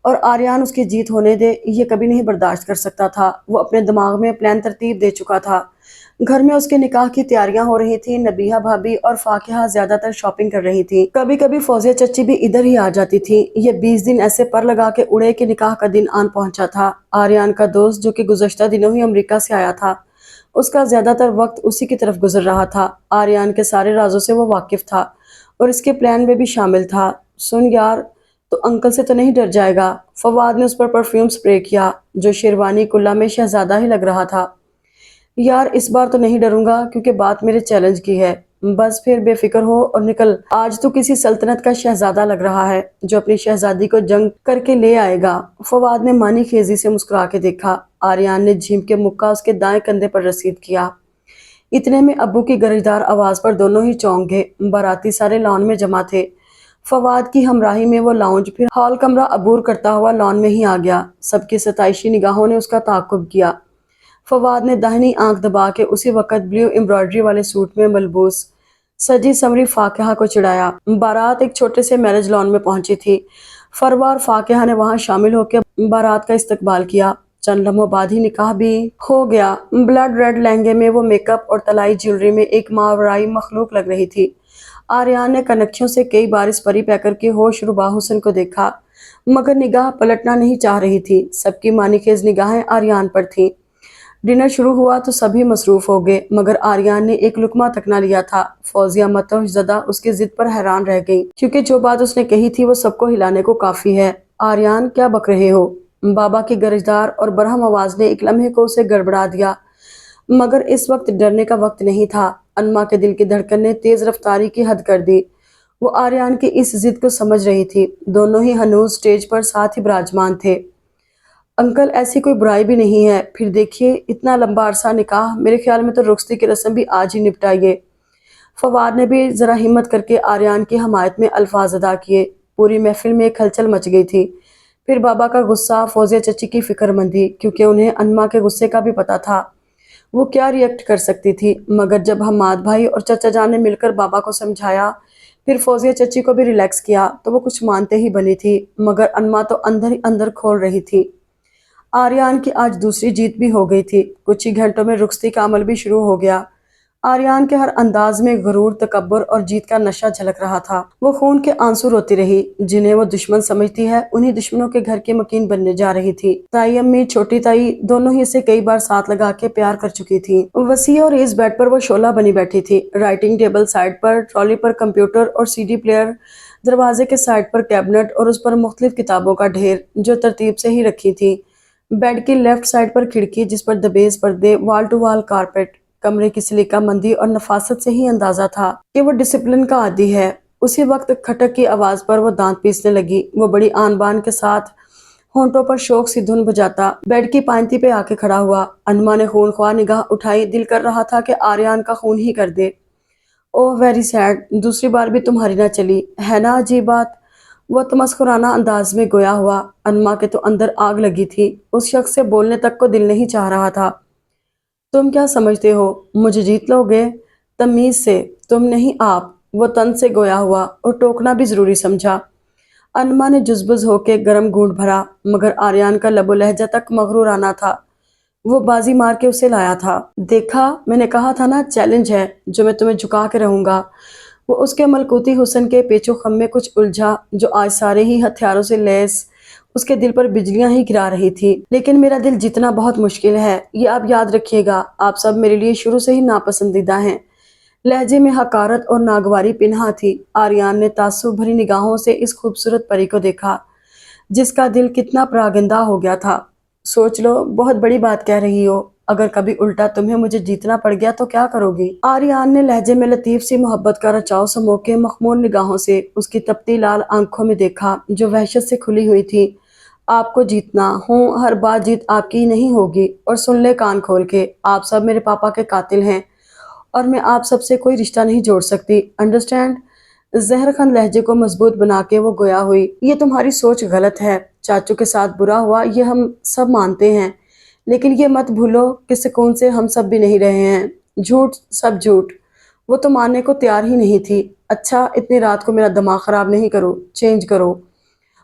और आर्यान उसकी जीत होने दे, ये कभी नहीं बर्दाश्त कर सकता था। वो अपने दिमाग में प्लान तरतीब दे चुका था। घर में उसके निकाह की तैयारियां हो रही थी। नबीहा भाभी और फाकिहा ज्यादातर शॉपिंग कर रही थी। कभी कभी फौजिया चच्ची भी इधर ही आ जाती थी। ये 20 दिन ऐसे पर लगा के उड़े कि निकाह का दिन आन पहुंचा था। आर्यान का दोस्त, जो कि गुज़श्ता दिनों ही अमेरिका से आया था, उसका ज्यादातर वक्त उसी की तरफ गुजर रहा था। आर्यान के सारे राजों से वो वाकिफ था और इसके प्लान में भी शामिल था। सुन यार, तो अंकल से तो नहीं डर जाएगा? फवाद ने उस पर परफ्यूम स्प्रे किया, जो शेरवानी कुल्ला में शहजादा ही लग रहा था। यार इस बार तो नहीं डरूंगा क्योंकि बात मेरे चैलेंज की है। बस फिर बेफिक्र हो और निकल। आज तो किसी सल्तनत का शहजादा लग रहा है जो अपनी शहजादी को जंग करके ले आएगा। फवाद ने मानी खेजी से मुस्कुरा के देखा। आर्यान ने झीम के मुक्का उसके दाएं कंधे पर रसीद किया। इतने में अब्बू की गरजदार आवाज पर दोनों ही चौंक गए। बाराती सारे लॉन में जमा थे। फवाद की हमराही में वो लाउंज फिर हॉल कमरा अबूर करता हुआ लॉन में ही आ गया। सबकी सताइशी निगाहों ने उसका ताक़ुब किया। फवाद ने दाहिनी आंख दबा के उसी वक्त ब्लू एम्ब्रॉयडरी वाले सूट में मलबूस सजी समरी फाकिहा को चिढ़ाया। बारात एक छोटे से मैरिज लॉन में पहुंची थी। फरवा और फाकिहा ने वहां शामिल होकर बारात का इस्तकबाल किया। चंद लम्हों बाद ही निकाह भी हो गया। ब्लड रेड लहंगे में वो मेकअप और तलाई ज्वेलरी में एक मावराई मखलूक लग रही थी। आर्यान ने कनखियों से कई बार इस परी पैकर के होश रुबा हुस्न को देखा, मगर निगाह पलटना नहीं चाह रही थी। सबकी मानीखेज निगाहें आर्यान पर थीं। डिनर शुरू हुआ तो सभी मसरूफ हो गए, मगर आर्यान ने एक लुकमा तक ना लिया था। फौजिया मतज़दा उसकी जिद पर हैरान रह गई, क्योंकि जो बात उसने कही थी वो सबको हिलाने को काफी है। आर्यान, क्या बक रहे हो? बाबा की गरजदार और बरहम आवाज ने एक लम्हे को उसे गड़बड़ा दिया, मगर इस वक्त डरने का वक्त नहीं था। अन्मा के दिल की धड़कन ने तेज रफ्तारी की हद कर दी। वो आर्यान की इस जिद को समझ रही थी। दोनों ही हनूज स्टेज पर साथ ही विराजमान थे। अंकल, ऐसी कोई बुराई भी नहीं है। फिर देखिए, इतना लंबा अरसा निकाह, मेरे ख्याल में तो रुखसती की रस्म भी आज ही निपटाइए। فواد نے بھی ذرا ہمت کر کے آریان کی حمایت میں الفاظ ادا کیے۔ پوری محفل میں ایک ہلچل مچ گئی تھی۔ پھر بابا کا غصہ، فوزیہ چچی کی فکر مندی، کیونکہ انہیں انما کے غصے کا بھی پتہ تھا وہ کیا ریئیکٹ کر سکتی تھی۔ مگر جب حماد بھائی اور چچا جان نے مل کر بابا کو سمجھایا، پھر فوزیہ چچی کو بھی ریلیکس کیا، تو وہ کچھ مانتے ہی بنی تھی، مگر انما تو اندر ہی اندر کھول رہی تھی۔ آریان کی آج دوسری جیت بھی ہو گئی تھی۔ کچھ ہی گھنٹوں میں رخصتی کا عمل بھی شروع ہو گیا۔ آریان کے ہر انداز میں غرور، تکبر اور جیت کا نشہ جھلک رہا تھا۔ وہ خون کے آنسو روتی رہی۔ جنہیں وہ دشمن سمجھتی ہے، انہی دشمنوں کے گھر کی مکین بننے جا رہی تھی۔ تائی امی، چھوٹی تائی دونوں ہی اسے کئی بار ساتھ لگا کے پیار کر چکی تھی۔ وسیع اور اس بیڈ پر وہ شعلہ بنی بیٹھی تھی۔ رائٹنگ ٹیبل سائڈ پر، ٹرالی پر کمپیوٹر اور سی ڈی پلیئر، دروازے کے سائڈ پر کیبنٹ اور اس پر مختلف کتابوں کا ڈھیر جو ترتیب سے ہی رکھی تھی۔ بیڈ کی لیفٹ سائڈ پر کھڑکی جس پر دبیز پردے، وال ٹو وال کارپیٹ، کمرے کی سلیقہ مندی اور نفاست سے ہی اندازہ تھا کہ وہ ڈسپلن کا عادی ہے۔ اسی وقت کھٹک کی آواز پر وہ دانت پیسنے لگی۔ وہ بڑی آن بان کے ساتھ ہونٹوں پر شوق سی دھن بجاتا بیڈ کی پائنتی پہ آ کے کھڑا ہوا۔ انما نے خونخواہ نگاہ اٹھائی۔ دل کر رہا تھا کہ آریان کا خون ہی کر دے۔ اوہ ویری سیڈ، دوسری بار بھی تمہاری نہ چلی ہے نا عجیب بات، وہ تمسخرانہ انداز میں گویا ہوا۔ انما کے تو اندر آگ لگی تھی۔ اس شخص سے بولنے تک کو دل نہیں چاہ رہا تھا۔ تم کیا سمجھتے ہو مجھے جیت لو گے؟ تمیز سے، تم نہیں آپ، وہ تن سے گویا ہوا اور ٹوکنا بھی ضروری سمجھا۔ انما نے جزبز ہو کے گرم گھونٹ بھرا، مگر آریان کا لب و لہجہ تک مغرورانہ تھا۔ وہ بازی مار کے اسے لایا تھا۔ دیکھا، میں نے کہا تھا نا چیلنج ہے جو میں تمہیں جھکا کے رہوں گا۔ وہ اس کے ملکوتی حسن کے پیچ و خم میں کچھ الجھا جو آج سارے ہی ہتھیاروں سے لیس اس کے دل پر بجلیاں ہی گرا رہی تھی۔ لیکن میرا دل جیتنا بہت مشکل ہے، یہ آپ یاد رکھیے گا۔ آپ سب میرے لیے شروع سے ہی ناپسندیدہ ہیں۔ لہجے میں حقارت اور ناگواری پنہاں تھی۔ آریان نے تعصب بھری نگاہوں سے اس خوبصورت پری کو دیکھا جس کا دل کتنا پراگندہ ہو گیا تھا۔ سوچ لو، بہت بڑی بات کہہ رہی ہو، اگر کبھی الٹا تمہیں مجھے جیتنا پڑ گیا تو کیا کرو گی؟ آریان نے لہجے میں لطیف سی محبت کا رچاؤ سمو کے مخمور نگاہوں سے اس کی تپتی لال آنکھوں میں دیکھا جو وحشت سے کھلی ہوئی تھی۔ آپ کو جیتنا ہوں، ہر بات جیت آپ کی نہیں ہوگی، اور سن لے کان کھول کے، آپ سب میرے پاپا کے قاتل ہیں اور میں آپ سب سے کوئی رشتہ نہیں جوڑ سکتی، انڈرسٹینڈ؟ زہر خند لہجے کو مضبوط بنا کے وہ گویا ہوئی۔ یہ تمہاری سوچ غلط ہے۔ چاچو کے ساتھ برا ہوا یہ ہم سب مانتے ہیں، لیکن یہ مت بھولو کہ سکون سے ہم سب بھی نہیں رہے ہیں۔ جھوٹ، سب جھوٹ۔ وہ تو ماننے کو تیار ہی نہیں تھی۔ اچھا، اتنی رات کو میرا دماغ خراب نہیں کرو، چینج کرو۔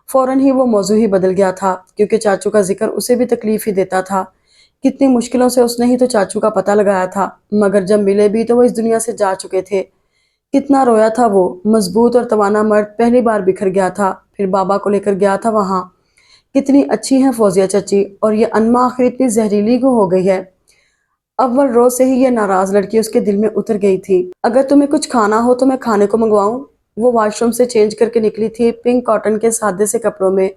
فوراً ہی وہ موضوع ہی بدل گیا تھا، کیونکہ چاچو کا ذکر اسے بھی تکلیف ہی دیتا تھا۔ کتنی مشکلوں سے اس نے ہی تو چاچو کا پتہ لگایا تھا، مگر جب ملے بھی تو وہ اس دنیا سے جا چکے تھے۔ کتنا رویا تھا وہ، مضبوط اور توانا مرد پہلی بار بکھر گیا تھا، پھر بابا کو لے کر گیا تھا وہاں۔ کتنی اچھی ہیں فوزیہ چچی، اور یہ انما آخر اتنی زہریلی کیوں ہو گئی ہے؟ اول روز سے ہی یہ ناراض لڑکی اس کے دل میں اتر گئی تھی۔ اگر تمہیں کچھ کھانا ہو تو میں کھانے کو منگواؤں؟ وہ واش روم سے چینج کر کے نکلی تھی، پنک کاٹن کے سادے سے کپڑوں میں۔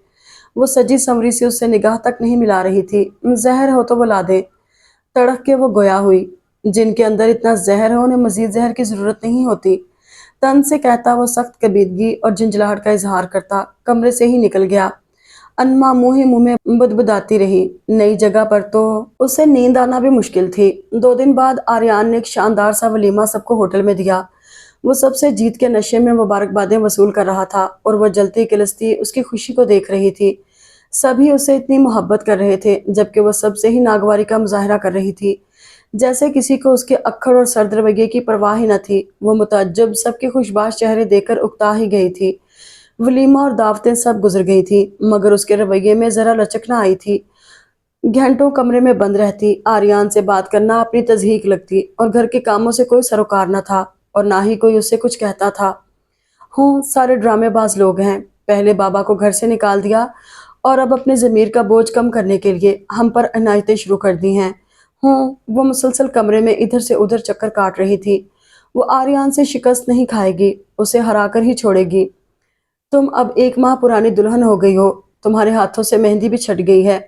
وہ سجی سنوری سی اس سے نگاہ تک نہیں ملا رہی تھی۔ زہر ہو تو وہ لا دے۔ تڑک کے وہ گویا ہوئی۔ جن کے اندر اتنا زہر ہے انہیں مزید زہر کی ضرورت نہیں ہوتی، تن سے کہتا وہ سخت کبیدگی اور جھنجھلاہٹ کا اظہار کرتا کمرے سے ہی نکل گیا۔ انما منہ ہی منہ میں بدبداتی رہی۔ نئی جگہ پر تو اسے نیند آنا بھی مشکل تھی۔ 2 دن بعد آریان نے ایک شاندار سا ولیمہ سب کو ہوٹل میں دیا۔ وہ سب سے جیت کے نشے میں مبارکبادیں وصول کر رہا تھا اور وہ جلتی کلستی اس کی خوشی کو دیکھ رہی تھی۔ سبھی اسے اتنی محبت کر رہے تھے جبکہ وہ سب سے ہی ناگواری کا مظاہرہ کر رہی تھی، جیسے کسی کو اس کے اکھڑ اور سرد رویے کی پرواہ ہی نہ تھی۔ وہ متعجب سب کے خوشباش چہرے دیکھ کر اکتا ہی گئی تھی۔ ولیمہ اور دعوتیں سب گزر گئی تھی، مگر اس کے رویے میں ذرا لچک نہ آئی تھی۔ گھنٹوں کمرے میں بند رہتی، آریان سے بات کرنا اپنی تضحیک لگتی، اور گھر کے کاموں سے کوئی سروکار نہ تھا اور نہ ہی کوئی اس سے کچھ کہتا تھا۔ ہوں، سارے ڈرامے باز لوگ ہیں۔ پہلے بابا کو گھر سے نکال دیا اور اب اپنے ضمیر کا بوجھ کم کرنے کے لیے ہم پر عنایتیں شروع کر دی ہیں۔ ہوں، وہ مسلسل کمرے میں ادھر سے ادھر چکر کاٹ رہی تھی۔ وہ آریان سے شکست نہیں کھائے گی، اسے ہرا کر ہی چھوڑے گی۔ تم اب 1 ماہ پرانی دلہن ہو گئی ہو، تمہارے ہاتھوں سے مہندی بھی چھٹ گئی ہے،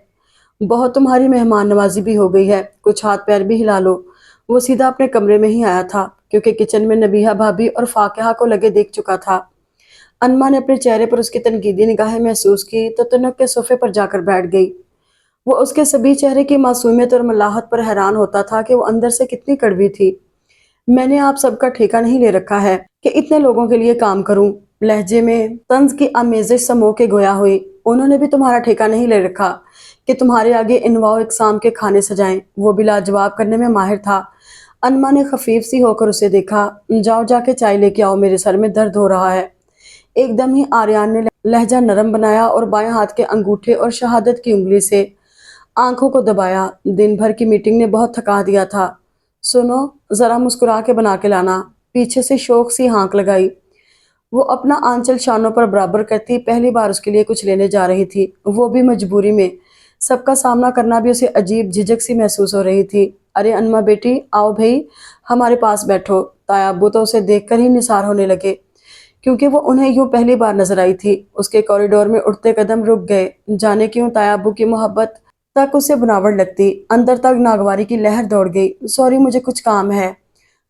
بہت تمہاری مہمان نوازی بھی ہو گئی ہے، کچھ ہاتھ پیر بھی ہلا لو۔ وہ سیدھا اپنے کمرے میں ہی آیا تھا کیونکہ کچن میں نبیہہ بھابی اور فاقہ کو لگے دیکھ چکا تھا۔ انما نے اپنے چہرے پر اس کی تنقیدی نگاہیں محسوس کی تو تنک کے صوفے پر جا کر بیٹھ گئی۔ وہ اس کے سبھی چہرے کی معصومیت اور ملاحت پر حیران ہوتا تھا کہ وہ اندر سے کتنی کڑوی تھی۔ میں نے آپ سب کا ٹھیکہ نہیں لے رکھا ہے کہ اتنے لوگوں کے لیے کام کروں۔ لہجے میں طنز کی آمیزش سمو کے گویا ہوئی۔ انہوں نے بھی تمہارا ٹھیکہ نہیں لے رکھا کہ تمہارے آگے انواع و اقسام کے کھانے سجائیں۔ وہ بھی لاجواب کرنے میں ماہر تھا۔ انما نے خفیف سی ہو کر اسے دیکھا۔ جاؤ جا کے چائے لے کے آؤ، میرے سر میں درد ہو رہا ہے۔ ایک دم ہی آریان نے لہجہ نرم بنایا اور بائیں ہاتھ کے انگوٹھے اور شہادت کی انگلی سے آنکھوں کو دبایا۔ دن بھر کی میٹنگ نے بہت تھکا دیا تھا۔ سنو، ذرا مسکرا کے بنا کے لانا۔ پیچھے سے شوق سی ہانک لگائی۔ وہ اپنا آنچل شانوں پر برابر کرتی پہلی بار اس کے لیے کچھ لینے جا رہی تھی، وہ بھی مجبوری میں۔ سب کا سامنا کرنا بھی اسے عجیب جھجک سی محسوس ہو رہی تھی۔ ارے انما بیٹی، آؤ بھئی، ہمارے پاس بیٹھو۔ تایا ابو تو اسے دیکھ کر ہی نثار ہونے لگے، کیونکہ وہ انہیں یوں پہلی بار نظر آئی تھی۔ اس کے کوریڈور میں اٹھتے قدم رک گئے۔ جانے کیوں تایا ابو کی محبت تک اسے بناوٹ لگتی، اندر تک ناگواری کی لہر دوڑ گئی۔ سوری، مجھے کچھ کام ہے۔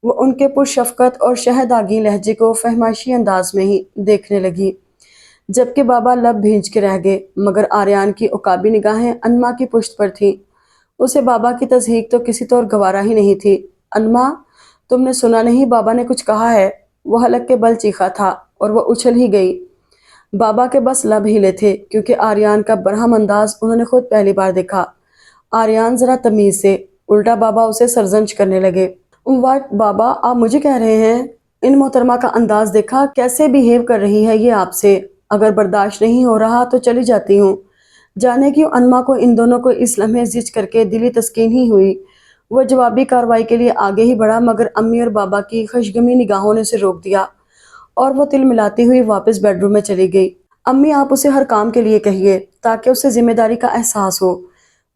وہ ان کے پرشفقت اور شہداگی لہجے کو فہمائشی انداز میں ہی دیکھنے لگی، جبکہ بابا لب بھینچ کے رہ گئے، مگر آریان کی عقابی نگاہیں انما کی پشت پر تھیں۔ اسے بابا کی تضحیک تو کسی طور گوارا ہی نہیں تھی۔ انما، تم نے سنا نہیں، بابا نے کچھ کہا ہے؟ وہ حلق کے بل چیخا تھا اور وہ اچھل ہی گئی۔ بابا کے بس لب ہلے تھے، کیونکہ آریان کا برہم انداز انہوں نے خود پہلی بار دیکھا۔ آریان ذرا تمیز سے، الٹا بابا اسے سرزنش کرنے لگے۔ واٹ بابا، آپ مجھے کہہ رہے ہیں؟ ان محترمہ کا انداز دیکھا کیسے بیہیو کر رہی ہے یہ آپ سے؟ اگر برداشت نہیں ہو رہا تو چلی جاتی ہوں۔ جانے کیوں انما کو ان دونوں کو اس لمحے زچ کر کے دلی تسکین ہی ہوئی۔ وہ جوابی کارروائی کے لیے آگے ہی بڑھا، مگر امی اور بابا کی خشگمی نگاہوں نے اسے روک دیا اور وہ تل ملاتی ہوئی واپس بیڈ روم میں چلی گئی۔ امی، آپ اسے ہر کام کے لیے کہیے تاکہ اسے ذمہ داری کا احساس ہو۔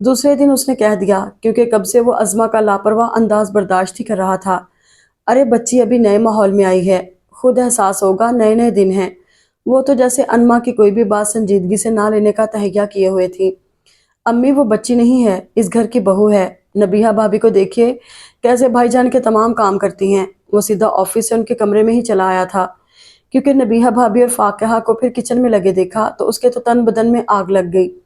دوسرے دن اس نے کہہ دیا، کیونکہ کب سے وہ عظمہ کا لاپرواہ انداز برداشت ہی کر رہا تھا۔ ارے بچی ابھی نئے ماحول میں آئی ہے، خود احساس ہوگا، نئے نئے دن ہیں۔ وہ تو جیسے انما کی کوئی بھی بات سنجیدگی سے نہ لینے کا تہیہ کیے ہوئے تھی۔ امی، وہ بچی نہیں ہے، اس گھر کی بہو ہے۔ نبیہہ بھابی کو دیکھیے کیسے بھائی جان کے تمام کام کرتی ہیں۔ وہ سیدھا آفس سے ان کے کمرے میں ہی چلا آیا تھا، کیونکہ نبیہہ بھابی اور فاقہہ کو پھر کچن میں لگے دیکھا تو اس کے تو تن بدن میں آگ لگ گئی۔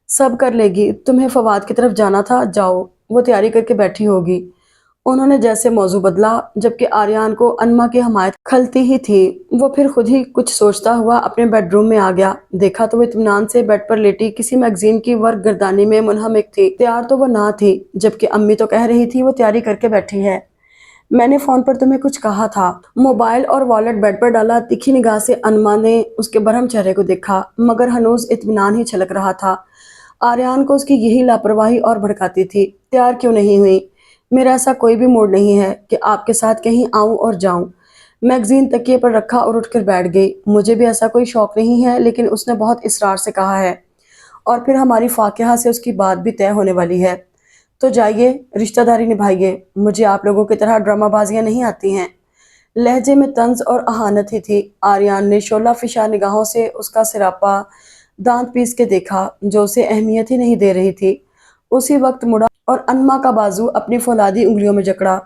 سب کر لے گی، تمہیں فواد کی طرف جانا تھا، جاؤ، وہ تیاری کر کے بیٹھی ہوگی۔ انہوں نے جیسے موضوع بدلا، جبکہ آریان کو انما کی حمایت کھلتی ہی تھی۔ وہ پھر خود ہی کچھ سوچتا ہوا اپنے بیڈ روم میں آ گیا۔ دیکھا تو وہ اطمینان سے بیڈ پر لیٹی کسی میگزین کی ورق گردانی میں منہمک تھی۔ تیار تو وہ نہ تھی، جبکہ امی تو کہہ رہی تھی وہ تیاری کر کے بیٹھی ہے۔ میں نے فون پر تمہیں کچھ کہا تھا۔ موبائل اور والیٹ بیڈ پر ڈالا، تیکھی نگاہ سے انما نے اس کے برہم چہرے کو دیکھا، مگر ہنوز اطمینان ہی چھلک رہا تھا۔ آریان کو اس کی یہی لاپرواہی اور بھڑکاتی تھی۔ تیار کیوں نہیں ہوئی؟ میرا ایسا کوئی بھی موڈ نہیں ہے کہ آپ کے ساتھ کہیں آؤں اور جاؤں۔ میگزین تکیے پر رکھا اور اٹھ کر بیٹھ گئی۔ مجھے بھی ایسا کوئی شوق نہیں ہے، لیکن اس نے بہت اصرار سے کہا ہے، اور پھر ہماری فاقہہ سے اس کی بات بھی طے ہونے والی ہے۔ تو جائیے، رشتہ داری نبھائیے، مجھے آپ لوگوں کی طرح ڈرامہ بازیاں نہیں آتی ہیں۔ لہجے میں طنز اور اہانت ہی تھی۔ آریان نے شعلہ فشاں نگاہوں سے اس کا سراپا دانت پیس کے دیکھا، جو اسے اہمیت ہی نہیں دے رہی تھی۔ اسی وقت مڑا اور انما کا بازو اپنی فولادی انگلیوں میں جکڑا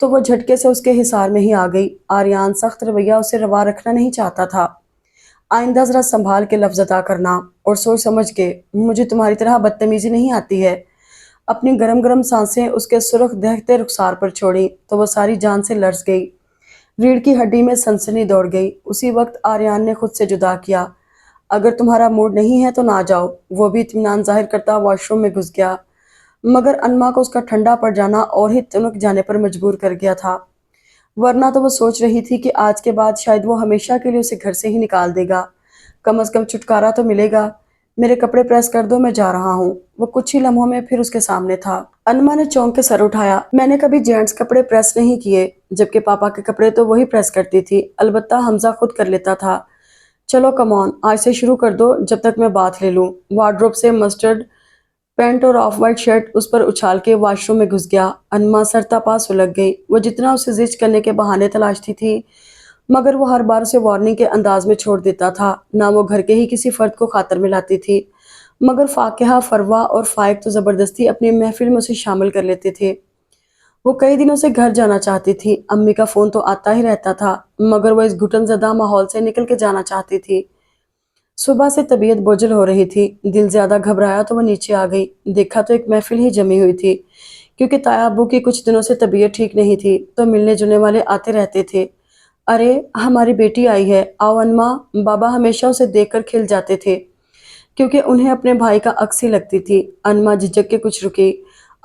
تو وہ جھٹکے سے اس کے حصار میں ہی آ گئی۔ آریان سخت رویہ اسے روا رکھنا نہیں چاہتا تھا۔ آئندہ ذرا سنبھال کے لفظ ادا کرنا، اور سوچ سمجھ کے، مجھے تمہاری طرح بدتمیزی نہیں آتی ہے۔ اپنی گرم گرم سانسیں اس کے سرخ دہتے رخسار پر چھوڑی تو وہ ساری جان سے لرز گئی۔ ریڑھ کی ہڈی میں سنسنی دوڑ گئی۔ اسی وقت آریان نے خود سے جدا کیا، اگر تمہارا موڈ نہیں ہے تو نہ جاؤ۔ وہ بھی اطمینان ظاہر کرتا واش روم میں گھس گیا، مگر انما کو اس کا ٹھنڈا پڑ جانا اور ہی تنک جانے پر مجبور کر گیا تھا۔ ورنہ تو وہ سوچ رہی تھی کہ آج کے بعد شاید وہ ہمیشہ کے لیے اسے گھر سے ہی نکال دے گا۔ کم از کم چھٹکارا تو ملے گا۔ میرے کپڑے پریس کر دو، میں جا رہا ہوں۔ وہ کچھ ہی لمحوں میں پھر اس کے سامنے تھا۔ انما نے چونک کے سر اٹھایا۔ میں نے کبھی جینٹس کپڑے پریس نہیں کیے، جبکہ پاپا کے کپڑے تو وہی پریس کرتی تھی، البتہ حمزہ خود کر لیتا تھا۔ چلو کم آن، آج سے شروع کر دو جب تک میں بات لے لوں۔ وارڈروب سے مسٹرڈ پینٹ اور آف وائٹ شرٹ اس پر اچھال کے واش روم میں گھس گیا۔ انما سرتا پا سلگ گئی۔ وہ جتنا اسے زچ کرنے کے بہانے تلاشتی تھی، مگر وہ ہر بار اسے وارننگ کے انداز میں چھوڑ دیتا تھا۔ نہ وہ گھر کے ہی کسی فرد کو خاطر میں لاتی تھی، مگر فاقہہ، فروہ اور فائق تو زبردستی اپنی محفل میں اسے شامل کر لیتے تھے۔ وہ کئی دنوں سے گھر جانا چاہتی تھی۔ امی کا فون تو آتا ہی رہتا تھا، مگر وہ اس گھٹن زدہ ماحول سے نکل کے جانا چاہتی تھی۔ صبح سے طبیعت بوجھل ہو رہی تھی۔ دل زیادہ گھبرایا تو وہ نیچے آ گئی۔ دیکھا تو ایک محفل ہی جمی ہوئی تھی، क्योंकि ताया अब्बू की कुछ दिनों से तबीयत ठीक नहीं थी, तो मिलने जुलने वाले आते रहते थे। अरे हमारी बेटी आई है, आओ अनमा। बाबा हमेशा उसे देखकर खिल जाते थे, क्योंकि उन्हें अपने भाई का अक्स ही लगती थी। अनमा झिझक के कुछ रुकी।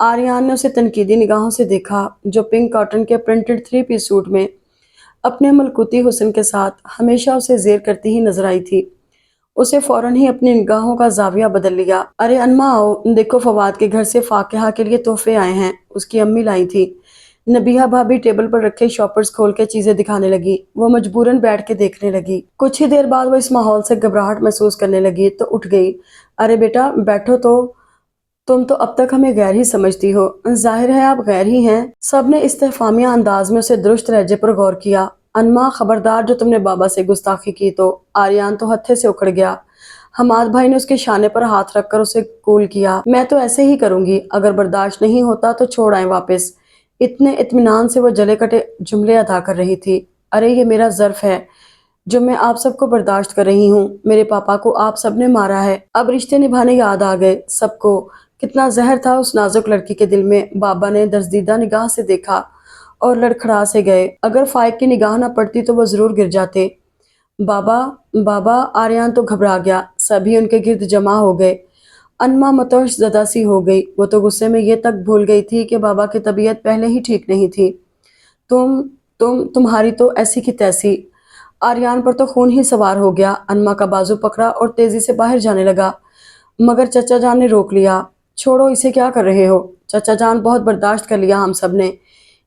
आर्यन ने उसे तनकीदी निगाहों से देखा, जो पिंक कॉटन के प्रिंटेड थ्री पीस सूट में अपने मलकुती हुस्न के साथ हमेशा उसे जेर करती ही नजर आई थी। उसे फौरन ही अपनी निगाहों का जाविया बदल लिया। अरे अनमा आओ, देखो फवाद के घर से फाकिहा के लिए तोहफे आए हैं, उसकी अम्मी लाई थी। नबीहा भाभी टेबल पर रखे शॉपर्स खोल के चीजें दिखाने लगी। वो मजबूरन बैठ के देखने लगी। कुछ ही देर बाद वो इस माहौल से घबराहट महसूस करने लगी तो उठ गई। अरे बेटा बैठो तो, तुम तो अब तक हमें गैर ही समझती हो। जाहिर है आप गैर ही हैं। सबने इस्तेफामिया अंदाज में उसे दुरुस्त लहजे पर गौर किया। अनमा खबरदार, जो तुमने बाबा से गुस्ताखी की तो। आर्यन तो हत्थे से उखड़ गया। हमाद भाई ने उसके शाने पर हाथ रखकर उसे कूल किया। मैं तो ऐसे ही करूंगी, अगर बर्दाश्त नहीं होता तो छोड़ आए वापस। इतने इत्मीनान से वो जले कटे जुमले अदा कर रही थी। अरे ये मेरा ज़र्फ है जो मैं आप सबको बर्दाश्त कर रही हूँ। मेरे पापा को आप सबने मारा है। अब रिश्ते निभाने याद आ गए सबको। कितना जहर था उस नाजुक लड़की के दिल में। बाबा ने दर्जदीदा निगाह से देखा और लड़खड़ा से गए। अगर फाइक की निगाह न पड़ती तो वो जरूर गिर जाते। बाबा, बाबा। आर्यन तो घबरा गया। सभी उनके गिर्द जमा हो गए। अनमा मतोश ज़दा सी हो गई। वो तो गुस्से में ये तक भूल गई थी कि बाबा की तबीयत पहले ही ठीक नहीं थी। तुम तुम्हारी तो ऐसी की तैसी। आर्यन पर तो खून ही सवार हो गया। अनमा का बाजू पकड़ा और तेजी से बाहर जाने लगा, मगर चचा जान ने रोक लिया। छोड़ो, इसे क्या कर रहे हो? चचा जान, बहुत बर्दाश्त कर लिया हम सब ने।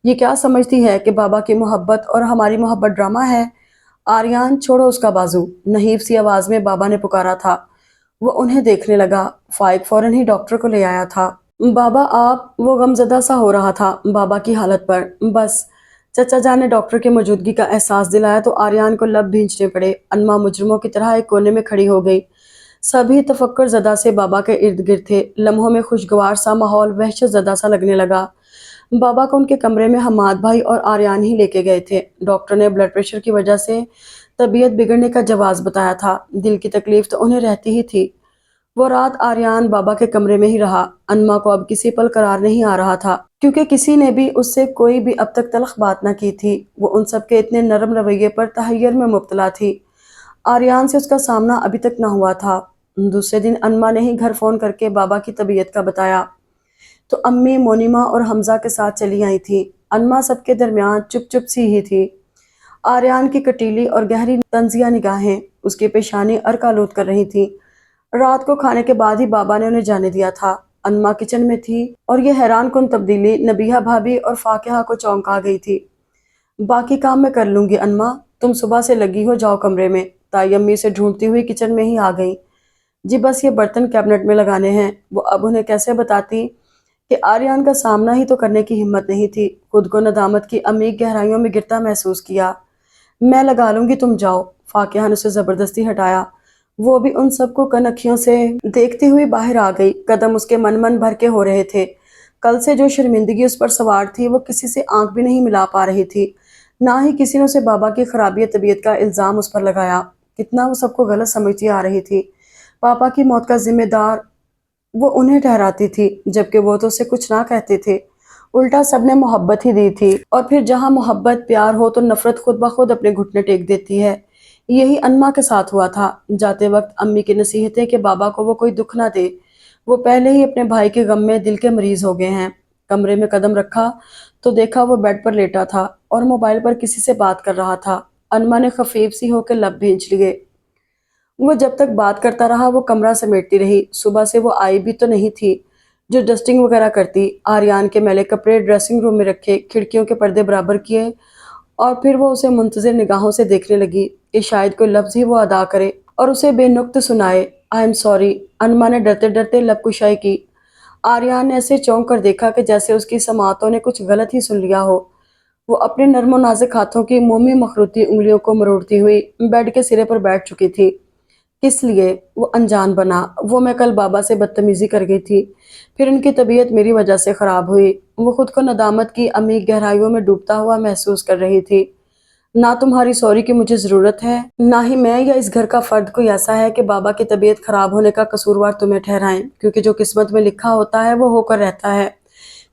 ये क्या समझती है कि बाबा की मोहब्बत और हमारी मोहब्बत ड्रामा है? आर्यन छोड़ो उसका बाजू, नहीफ सी आवाज में बाबा ने पुकारा था। वो उन्हें देखने लगा। फाइक फौरन ही डॉक्टर को ले आया था। बाबा आप, वो गमजदा सा हो रहा था बाबा की हालत पर। बस चचा जान ने डॉक्टर की मौजूदगी का एहसास दिलाया तो आर्यन को लब भींचने पड़े। अनमा मुजरिमों की तरह एक कोने में खड़ी हो गई। सभी तफक्कर ज़दा से बाबा के इर्द गिर्द थे। लम्हों में खुशगवार सा माहौल वहशत ज़दा सा लगने लगा। बाबा को उनके कमरे में हमाद भाई और आर्यन ही लेके गए थे। डॉक्टर ने ब्लड प्रेशर की वजह से तबीयत बिगड़ने का जवाज बताया था। दिल की तकलीफ तो उन्हें रहती ही थी। वो रात आर्यन बाबा के कमरे में ही रहा। अनमा को अब किसी पल करार नहीं आ रहा था, क्योंकि किसी ने भी उससे कोई भी अब तक तलख बात न की थी। वो उन सब के इतने नरम रवैये पर तहैयर में मुब्तला थी। आर्यन से उसका सामना अभी तक न हुआ था। दूसरे दिन अनमा ने ही घर फोन करके बाबा की तबीयत का बताया तो अम्मी मोनिमा और हमजा के साथ चली आई थी। अनमा सबके दरमियान चुप चुप सी ही थी। आर्यन की कटीली और गहरी तंजिया निगाहें उसकी पेशानी अर्कालूद कर रही थी। रात को खाने के बाद ही बाबा ने उन्हें जाने दिया था। अनमा किचन में थी और ये हैरान कुन तब्दीली नबीहा भाभी और फाकिहा को चौंका गई थी। बाकी काम मैं कर लूंगी अनमा, तुम सुबह से लगी हो, जाओ कमरे में। ताई अम्मी से ढूंढती हुई किचन में ही आ गई। जी बस ये बर्तन कैबिनेट में लगाने हैं। वो अब उन्हें कैसे बताती कि आर्यन का सामना ही तो करने की हिम्मत नहीं थी। खुद को नदामत की अमीर गहराइयों में गिरता महसूस किया। मैं लगा लूंगी, तुम जाओ। फाकिहा ने उसे जबरदस्ती हटाया। वो भी उन सबको कनखियों से देखती हुई बाहर आ गई। कदम उसके मन मन भर के हो रहे थे। कल से जो शर्मिंदगी उस पर सवार थी, वो किसी से आंख भी नहीं मिला पा रही थी। ना ही किसी ने उसे बाबा की खराबी तबीयत का इल्ज़ाम उस पर लगाया। कितना वो सबको गलत समझती आ रही थी। पापा की मौत का जिम्मेदार वो उन्हें ठहराती थी, जबकि वो तो उसे कुछ ना कहते थे। उल्टा सबने मोहब्बत ही दी थी, और फिर जहाँ मोहब्बत प्यार हो तो नफरत खुद ब खुद अपने घुटने टेक देती है। यही अनमा के साथ हुआ था। जाते वक्त अम्मी की नसीहतें कि बाबा को वो कोई दुख ना दे। वो पहले ही अपने भाई के गम में दिल के मरीज हो गए हैं। कमरे में कदम रखा तो देखा वो बेड पर लेटा था और मोबाइल पर किसी से बात कर रहा था। अनमा ने खफीफ सी होकर लब भींच लिए। वो जब तक बात करता रहा वो कमरा समेटती रही। सुबह से वो आई भी तो नहीं थी जो डस्टिंग वगैरह करती। आर्यन के मैले कपड़े ड्रेसिंग रूम में रखे, खिड़कियों के पर्दे बराबर किए, और फिर वो उसे मुंतजिर निगाहों से देखने लगी कि शायद कोई लफ्ज़ ही वो अदा करे और उसे बेनुक्त सुनाए। आई एम सॉरी, अनमा ने डरते डरते लब कुशाई की। आर्यन ने ऐसे चौंक कर देखा कि जैसे उसकी समातों ने कुछ गलत ही सुन लिया हो। वो अपने नर्मो नाजुक हाथों की मोमी मखरूती उंगलियों को मरोड़ती हुई बेड के सिरे पर बैठ चुकी थी। किस लिए? वो अनजान बना। वो मैं कल बाबा से बदतमीजी कर गई थी, फिर उनकी तबीयत मेरी वजह से ख़राब हुई। वो खुद को नदामत की अमीर गहराइयों में डूबता हुआ महसूस कर रही थी। ना तुम्हारी सॉरी की मुझे ज़रूरत है, ना ही मैं या इस घर का फ़र्द कोई ऐसा है कि बाबा की तबीयत ख़राब होने का कसूरवार तुम्हें ठहराएं, क्योंकि जो किस्मत में लिखा होता है वो होकर रहता है।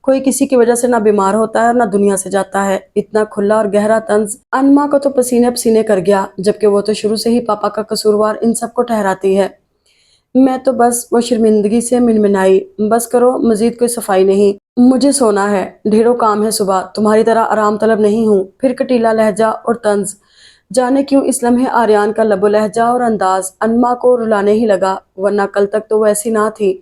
कोई किसी की वजह से ना बीमार होता है और ना दुनिया से जाता है। इतना खुला और गहरा तंज अनमा को तो पसीने पसीने कर गया, जबकि वो तो शुरू से ही पापा का कसूरवार इन सबको ठहराती है। मैं तो बस वो शर्मिंदगी से मिनमिनाई, बस करो, मजीद कोई सफाई नहीं, मुझे सोना है, ढेरों काम है सुबह, तुम्हारी तरह आराम तलब नहीं हूँ। फिर कटीला लहजा और तंज, जाने क्यों इस लम्हे आर्यान का लबो लहजा और अंदाज अनमा को रुलाने ही लगा, वरना कल तक तो वो ऐसी ना थी।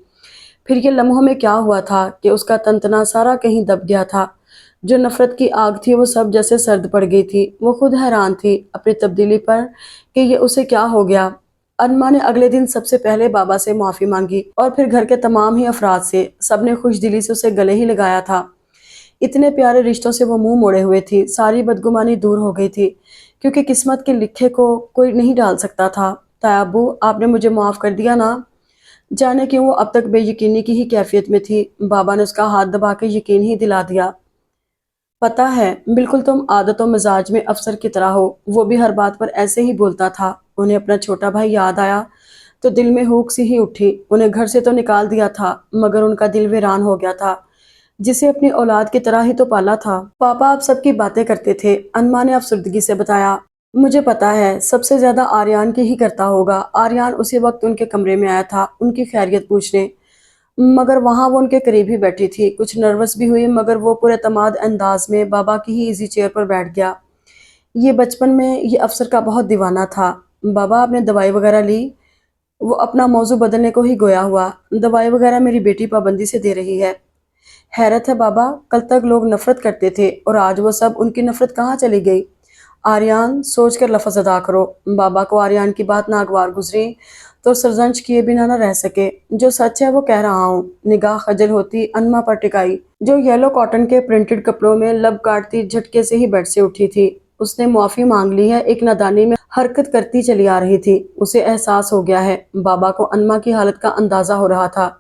फिर ये लम्हों में क्या हुआ था कि उसका तंतना सारा कहीं दब गया था। जो नफरत की आग थी वो सब जैसे सर्द पड़ गई थी। वो खुद हैरान थी अपनी तब्दीली पर कि ये उसे क्या हो गया। अनमा ने अगले दिन सबसे पहले बाबा से माफी मांगी और फिर घर के तमाम ही अफराद से। सबने खुश दिली से उसे गले ही लगाया था। इतने प्यारे रिश्तों से वो मुंह मोड़े हुए थी। सारी बदगुमानी दूर हो गई थी, क्योंकि किस्मत के लिखे को कोई नहीं डाल सकता था। तायाबू, आपने मुझे माफ कर दिया ना। जाने क्यों वो अब तक बेयकीनी की ही कैफियत में थी। बाबा ने उसका हाथ दबा के यकीन ही दिला दिया। पता है, बिल्कुल तुम आदत और मिजाज में अफसर की तरह हो। वो भी हर बात पर ऐसे ही बोलता था। उन्हें अपना छोटा भाई याद आया तो दिल में हुक सी ही उठी। उन्हें घर से तो निकाल दिया था, मगर उनका दिल वीरान हो गया था, जिसे अपनी औलाद की तरह ही तो पाला था। पापा आप सबकी बातें करते थे, अनमा ने अफसरदगी से बताया। मुझे पता है, सबसे ज्यादा आर्यान की ही करता होगा। आर्यान उसी वक्त उनके कमरे में आया था उनकी खैरियत पूछने, मगर वहां वो उनके करीब ही बैठी थी। कुछ नर्वस भी हुई, मगर वो पूरे तमाद अंदाज में बाबा की ही इजी चेयर पर बैठ गया। ये बचपन में ये अफसर का बहुत दीवाना था। बाबा, आपने दवाई वगैरह ली? वो अपना मौजू बदलने को ही गोया हुआ। दवाई वगैरह मेरी बेटी पाबंदी से दे रही है। हैरत है बाबा, कल तक लोग नफरत करते थे और आज वो सब, उनकी नफरत कहाँ चली गई? आर्यान, सोच कर लफ्ज अदा करो। बाबा को आर्यान की बात नागवार गुजरी तो सरजंश किए बिना न रह सके। जो सच है वो कह रहा हूँ। निगाह खजल होती अनमा पर टिकाई, जो येलो कॉटन के प्रिंटेड कपड़ों में लब काटती झटके से ही बेड से उठी थी। उसने मुआफी मांग ली है। एक नादानी में हरकत करती चली आ रही थी। उसे एहसास हो गया है। बाबा को अनमा की हालत का अंदाजा हो रहा था।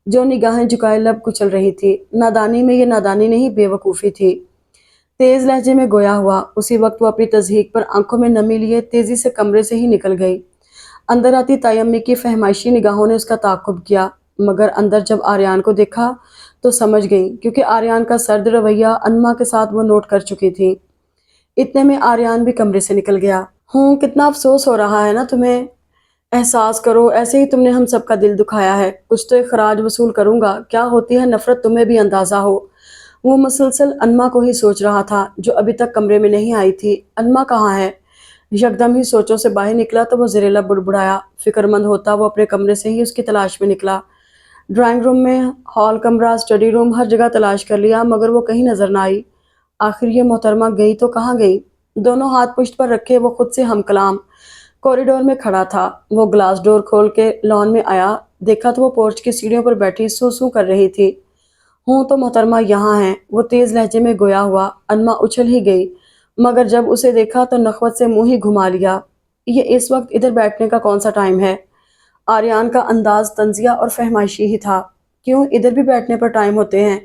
जो निगाहें झुकाए लब कुचल रही थी। नादानी में ये नादानी नहीं, बेवकूफ़ी थी। तेज लहजे में गोया हुआ। उसी वक्त वो अपनी तजहीक पर आंखों में नमी लिए तेजी से कमरे से ही निकल गई। अंदर आती तायम्मी की फहमाइशी निगाहों ने उसका ताक़ुब किया, मगर अंदर जब आर्यान को देखा तो समझ गई, क्योंकि आर्यान का सर्द रवैया अनमा के साथ वो नोट कर चुकी थी। इतने में आर्यान भी कमरे से निकल गया। कितना अफसोस हो रहा है ना तुम्हें। एहसास करो, ऐसे ही तुमने हम सबका दिल दुखाया है। कुछ तो एक खराज वसूल करूंगा। क्या होती है नफरत, तुम्हें भी अंदाजा हो। वो मुसलसल अनमा को ही सोच रहा था, जो अभी तक कमरे में नहीं आई थी। अनमा कहाँ है? यकदम ही सोचों से बाहर निकला तो वो ज़रेला बुड़बुड़ाया। फिक्रमंद होता वो अपने कमरे से ही उसकी तलाश में निकला। ड्राइंग रूम में, हॉल कमरा, स्टडी रूम, हर जगह तलाश कर लिया, मगर वो कहीं नजर ना आई। आखिर ये मोहतरमा गई तो कहाँ गई? दोनों हाथ पुश्त पर रखे वो खुद से हम कलाम कॉरिडोर में खड़ा था। वो ग्लास डोर खोल के लॉन में आया। देखा तो वो पोर्च की सीढ़ियों पर बैठी सू सू कर रही थी। हूँ तो मोहतरमा यहाँ है, वो तेज लहजे में गोया हुआ। अनमा उछल ही गई, मगर जब उसे देखा तो नखवत से मुंह ही घुमा लिया। ये इस वक्त इधर बैठने का कौन सा टाइम है? आर्यान का अंदाज तंजिया और फहमाइशी ही था। क्यों, इधर भी बैठने पर टाइम होते हैं?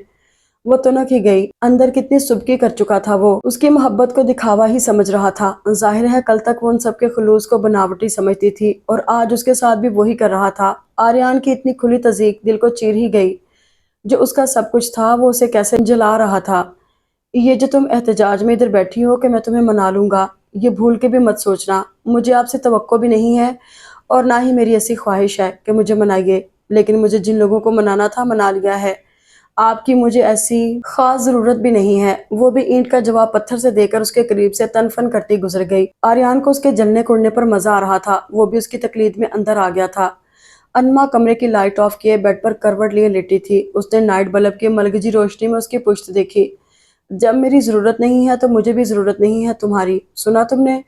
वो तुनक ही गई। अंदर कितनी सुबकी कर चुका था वो। उसकी मोहब्बत को दिखावा ही समझ रहा था। जाहिर है कल तक वो उन सबके खुलूस को बनावटी समझती थी और आज उसके साथ भी वही कर रहा था। आर्यान की इतनी खुली तज़ीक दिल को चीर ही गई। जो उसका सब कुछ था वो उसे कैसे जला रहा था। ये जो तुम एहतजाज में इधर बैठी हो कि मैं तुम्हें मना लूंगा, ये भूल के भी मत सोचना। मुझे आपसे तवक्को भी नहीं है और ना ही मेरी ऐसी ख्वाहिश है कि मुझे मनाइए। लेकिन मुझे जिन लोगों को मनाना था मना लिया है। आपकी मुझे ऐसी खास जरूरत भी नहीं है। वो भी ईंट का जवाब पत्थर से देकर उसके करीब से तनफन करती गुजर गई। आर्यान को उसके जलने कुड़ने पर मजा आ रहा था। वो भी उसकी तकलीद में अंदर आ गया था। अनमा कमरे की लाइट ऑफ किए बेड पर करवट लिए लेटी थी। उसने नाइट बल्ब की मलगजी रोशनी में उसकी पुश्त देखी। जब मेरी जरूरत नहीं है तो मुझे भी जरूरत नहीं है तुम्हारी, सुना तुमने?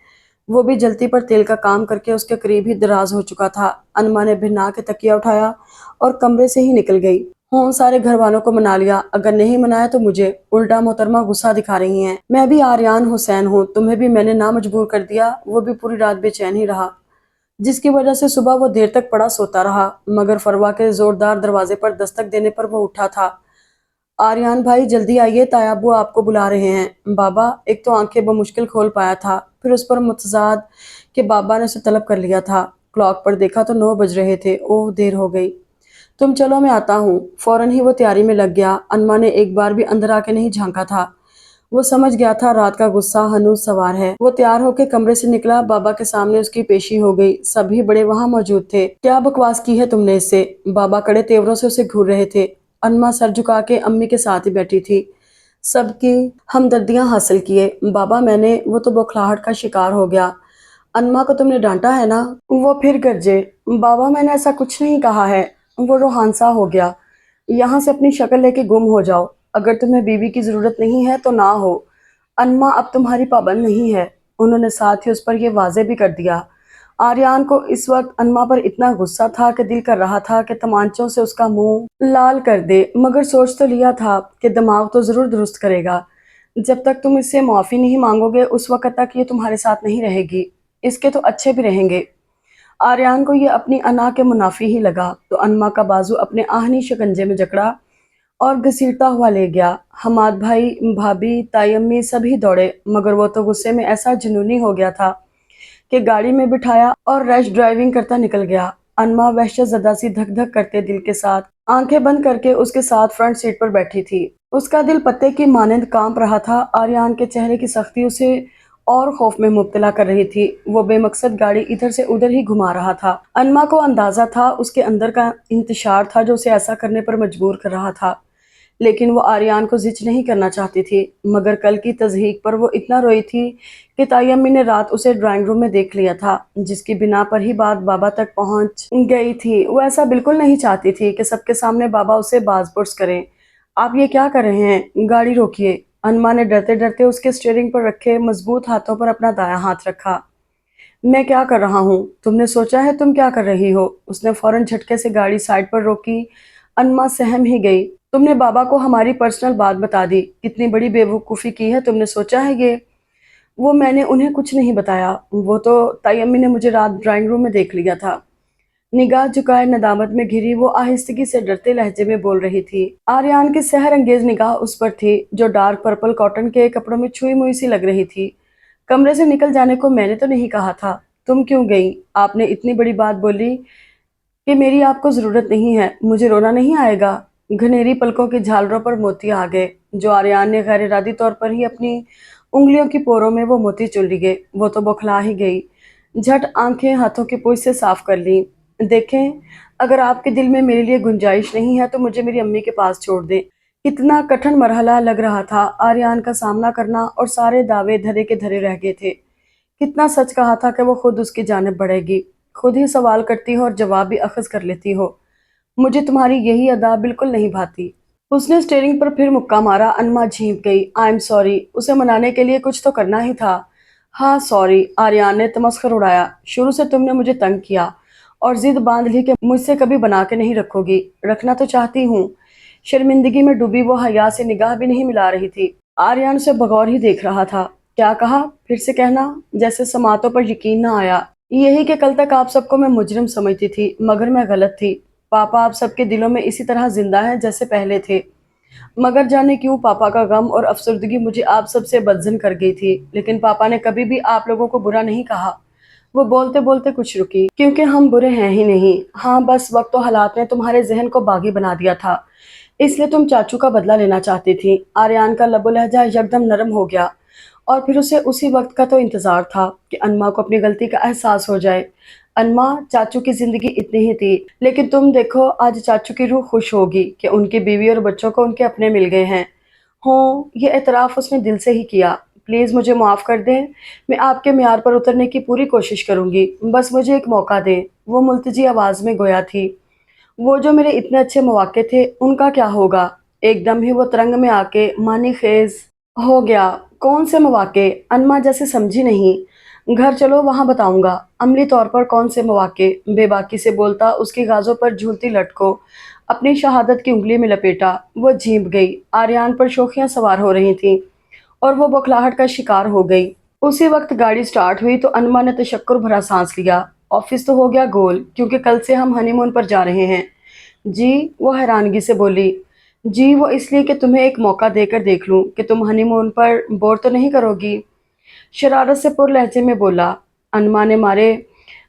वो भी जलती पर तेल का काम करके उसके करीब ही दराज हो चुका था। अनमा ने भिन्ना के तकिया उठाया और कमरे से ही निकल गई। सारे घर वालों को मना लिया, अगर नहीं मनाया तो मुझे। उल्टा मोहतरमा गुस्सा दिखा रही हैं। मैं भी आर्यान हुसैन हूँ, तुम्हें भी मैंने ना मजबूर कर दिया। वो भी पूरी रात बेचैन ही रहा, जिसकी वजह से सुबह वो देर तक पड़ा सोता रहा। मगर फरवा के जोरदार दरवाजे पर दस्तक देने पर वो उठा था। आर्यान भाई, जल्दी आइए, तायाबू आपको बुला रहे हैं। बाबा, एक तो आंखें बमुश्किल खोल पाया था, फिर उस पर मुतजाद के बाबा ने उसे तलब कर लिया था। क्लॉक पर देखा तो 9 बज रहे थे। ओह, देर हो गई। तुम चलो मैं आता हूँ। फौरन ही वो तैयारी में लग गया। अन्मा ने एक बार भी अंदर आके नहीं झांका था। वो समझ गया था रात का गुस्सा हनूज सवार है। वो तैयार होकर कमरे से निकला। बाबा के सामने उसकी पेशी हो गई। सभी बड़े वहां मौजूद थे। क्या बकवास की है तुमने इससे? बाबा कड़े तेवरों से उसे घूर रहे थे। अन्मा सर झुका के अम्मी के साथ ही बैठी थी। सबकी हमदर्दियां हासिल किए। बाबा मैंने वो तो बौखलाहट का शिकार हो गया। अन्मा को तुमने डांटा है ना? वो फिर गरजे। बाबा मैंने ऐसा कुछ नहीं कहा है। वो रोहानसा हो गया। यहाँ से अपनी शक्ल लेके गुम हो जाओ। अगर तुम्हें बीवी की जरूरत नहीं है तो ना हो। अन्मा अब तुम्हारी पाबंद नहीं है। उन्होंने साथ ही उस पर यह वाजे भी कर दिया। आर्यान को इस वक्त अन्मा पर इतना गुस्सा था कि दिल कर रहा था कि तमांचों से उसका मुंह लाल कर दे, मगर सोच तो लिया था कि दिमाग तो जरूर दुरुस्त करेगा। जब तक तुम इससे माफी नहीं मांगोगे उस वक्त तक ये तुम्हारे साथ नहीं रहेगी। इसके तो अच्छे भी रहेंगे। आर्यान को ये अपनी अना के मुनाफी ही लगा तो अन्मा का बाजू अपने आहनी शिकंजे में जकड़ा और घसीटता हुआ ले गया। हमाद भाई, भाभी, ताई अम्मी सभी दौड़े, मगर वो तो गुस्से में ऐसा जुनूनी हो गया था कि गाड़ी में बिठाया और रैश ड्राइविंग करता निकल गया। अन्मा वहशत ज़दा सी धक धक करते दिल के साथ आंखें बंद करके उसके साथ फ्रंट सीट पर बैठी थी। उसका दिल पत्ते की मानंद कांप रहा था। आर्यान के चेहरे की सख्ती उसे और खौफ में मुब्तला कर रही थी। वो बेमकसद गाड़ी इधर से उधर ही घुमा रहा था। अन्मा को अंदाजा था उसके अंदर का इंतशार था जो उसे ऐसा करने पर मजबूर कर रहा था। लेकिन वो आर्यान को जिच नहीं करना चाहती थी। मगर कल की तज़हीक पर वो इतना रोई थी कि ताई अम्मी ने रात उसे ड्राइंग रूम में देख लिया था, जिसकी बिना पर ही बात बाबा तक पहुंच गई थी। वो ऐसा बिल्कुल नहीं चाहती थी कि सबके सामने बाबा उसे बाज़पुर्स करें। आप ये क्या कर रहे हैं? गाड़ी रोकिए। अन्मा ने डरते डरते उसके स्टीयरिंग पर रखे मजबूत हाथों पर अपना दायां हाथ रखा। मैं क्या कर रहा हूँ? तुमने सोचा है तुम क्या कर रही हो? उसने फौरन झटके से गाड़ी साइड पर रोकी। अन्मा सहम ही गई। तुमने बाबा को हमारी पर्सनल बात बता दी। कितनी बड़ी बेवकूफ़ी की है तुमने, सोचा है ये? वो मैंने उन्हें कुछ नहीं बताया। वो तो ताई अम्मी ने मुझे रात ड्राइंग रूम में देख लिया था। निगाह झुकाए नदामत में घिरी वो आहिस्तगी से डरते लहजे में बोल रही थी। आर्यान की सहर अंगेज निगाह उस पर थी जो डार्क पर्पल कॉटन के कपड़ों में छुई मुई सी लग रही थी। कमरे से निकल जाने को मैंने तो नहीं कहा था। तुम क्यों गई? आपने इतनी बड़ी बात बोली कि मेरी आपको जरूरत नहीं है। मुझे रोना नहीं आएगा? घनेरी पलकों की झालरों पर मोती आ गए जो आर्यान ने गैर इरादी तौर पर ही अपनी उंगलियों की पोरों में वो मोती चुन लिए। वो तो बौखला ही गई। झट आंखें हाथों की पूंछ से साफ कर ली। देखें, अगर आपके दिल में मेरे लिए गुंजाइश नहीं है तो मुझे मेरी अम्मी के पास छोड़ दें। कितना कठिन मरहला लग रहा था आर्यान का सामना करना, और सारे दावे धरे के धरे रह गए थे। कितना सच कहा था कि वो खुद उसकी जानिब बढ़ेगी। खुद ही सवाल करती हो और जवाब भी अखज़ कर लेती हो। मुझे तुम्हारी यही अदा बिल्कुल नहीं भाती। उसने स्टीयरिंग पर फिर मुक्का मारा। अन्मा झींप गई। I am sorry. उसे मनाने के लिए कुछ तो करना ही था। हाँ सॉरी, आर्यान ने तमस्खर उड़ाया। शुरू से तुमने मुझे तंग किया और जिद बांध ली कि मुझसे कभी बना के नहीं रखोगी। रखना तो चाहती हूँ। शर्मिंदगी में डूबी वो हया से निगाह भी नहीं मिला रही थी। आर्यान से बगौर ही देख रहा था। क्या कहा? फिर से कहना। जैसे समातों पर यकीन ना आया। यही कि कल तक आप सबको मैं मुजरिम समझती थी, मगर मैं गलत थी। पापा आप सबके दिलों में इसी तरह जिंदा हैं जैसे पहले थे। मगर जाने क्यों पापा का गम और अफसरदगी मुझे आप सबसे बदजन कर गई थी। लेकिन पापा ने कभी भी आप लोगों को बुरा नहीं कहा। वो बोलते बोलते कुछ रुकी। क्योंकि हम बुरे हैं ही नहीं। हाँ, बस वक्त और हालात ने तुम्हारे जहन को बागी बना दिया था, इसलिए तुम चाचू का बदला लेना चाहती थी। आर्यान का लबो लहजा यकदम नरम हो गया और फिर उसे उसी वक्त का तो इंतजार था कि अन्मा को अपनी गलती का एहसास हो जाए। अन्मा, चाचू की जिंदगी इतनी ही थी, लेकिन तुम देखो आज चाचू की रूह खुश होगी कि उनकी बीवी और बच्चों को उनके अपने मिल गए हैं। हो, ये एतराफ़ उसने दिल से ही किया। प्लीज़ मुझे माफ़ कर दें। मैं आपके म्यार पर उतरने की पूरी कोशिश करूंगी। बस मुझे एक मौका दें। वो मुल्तजी आवाज़ में गोया थी। वो जो मेरे इतने अच्छे मौके थे उनका क्या होगा? एकदम ही वो तरंग में आके मानी खेज हो गया। कौन से मौके? अन्मा जैसे समझी नहीं। घर चलो वहां बताऊंगा। अमली तौर पर कौन से मौके? बेबाकी से बोलता उसकी गाजों पर झूलती लट को अपनी शहादत की उंगली में लपेटा। वो झींप गई। आर्यान पर शोखियां सवार हो रही थीं और वो बौखलाहट का शिकार हो गई। उसी वक्त गाड़ी स्टार्ट हुई तो अनमा ने तशक्कुर भरा सांस लिया। ऑफिस तो हो गया गोल, क्योंकि कल से हम हनीमून पर जा रहे हैं। जी, वो हैरानगी से बोली। जी, वो इसलिए कि तुम्हें एक मौका देकर देख लूं कि तुम हनीमून पर बोर तो नहीं करोगी। शरारत से पुर लहजे में बोला। अनमा ने मारे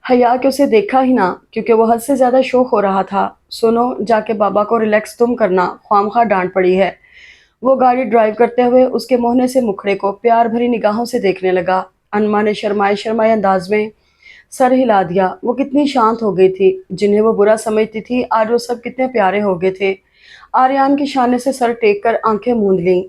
हया के उसे देखा ही ना, क्योंकि वो हद से ज्यादा शौक हो रहा था। सुनो, जाके बाबा को रिलैक्स तुम करना, ख्वामखा डांट पड़ी है। वो गाड़ी ड्राइव करते हुए उसके मोहने से मुखड़े को प्यार भरी निगाहों से देखने लगा। अनमा ने शर्माए शर्माए अंदाज में सर हिला दिया। वो कितनी शांत हो गई थी। जिन्हें वो बुरा समझती थी आज वो सब कितने प्यारे हो गए थे। आर्यन के शाने से सर टेक कर आंखें मूंद लीं।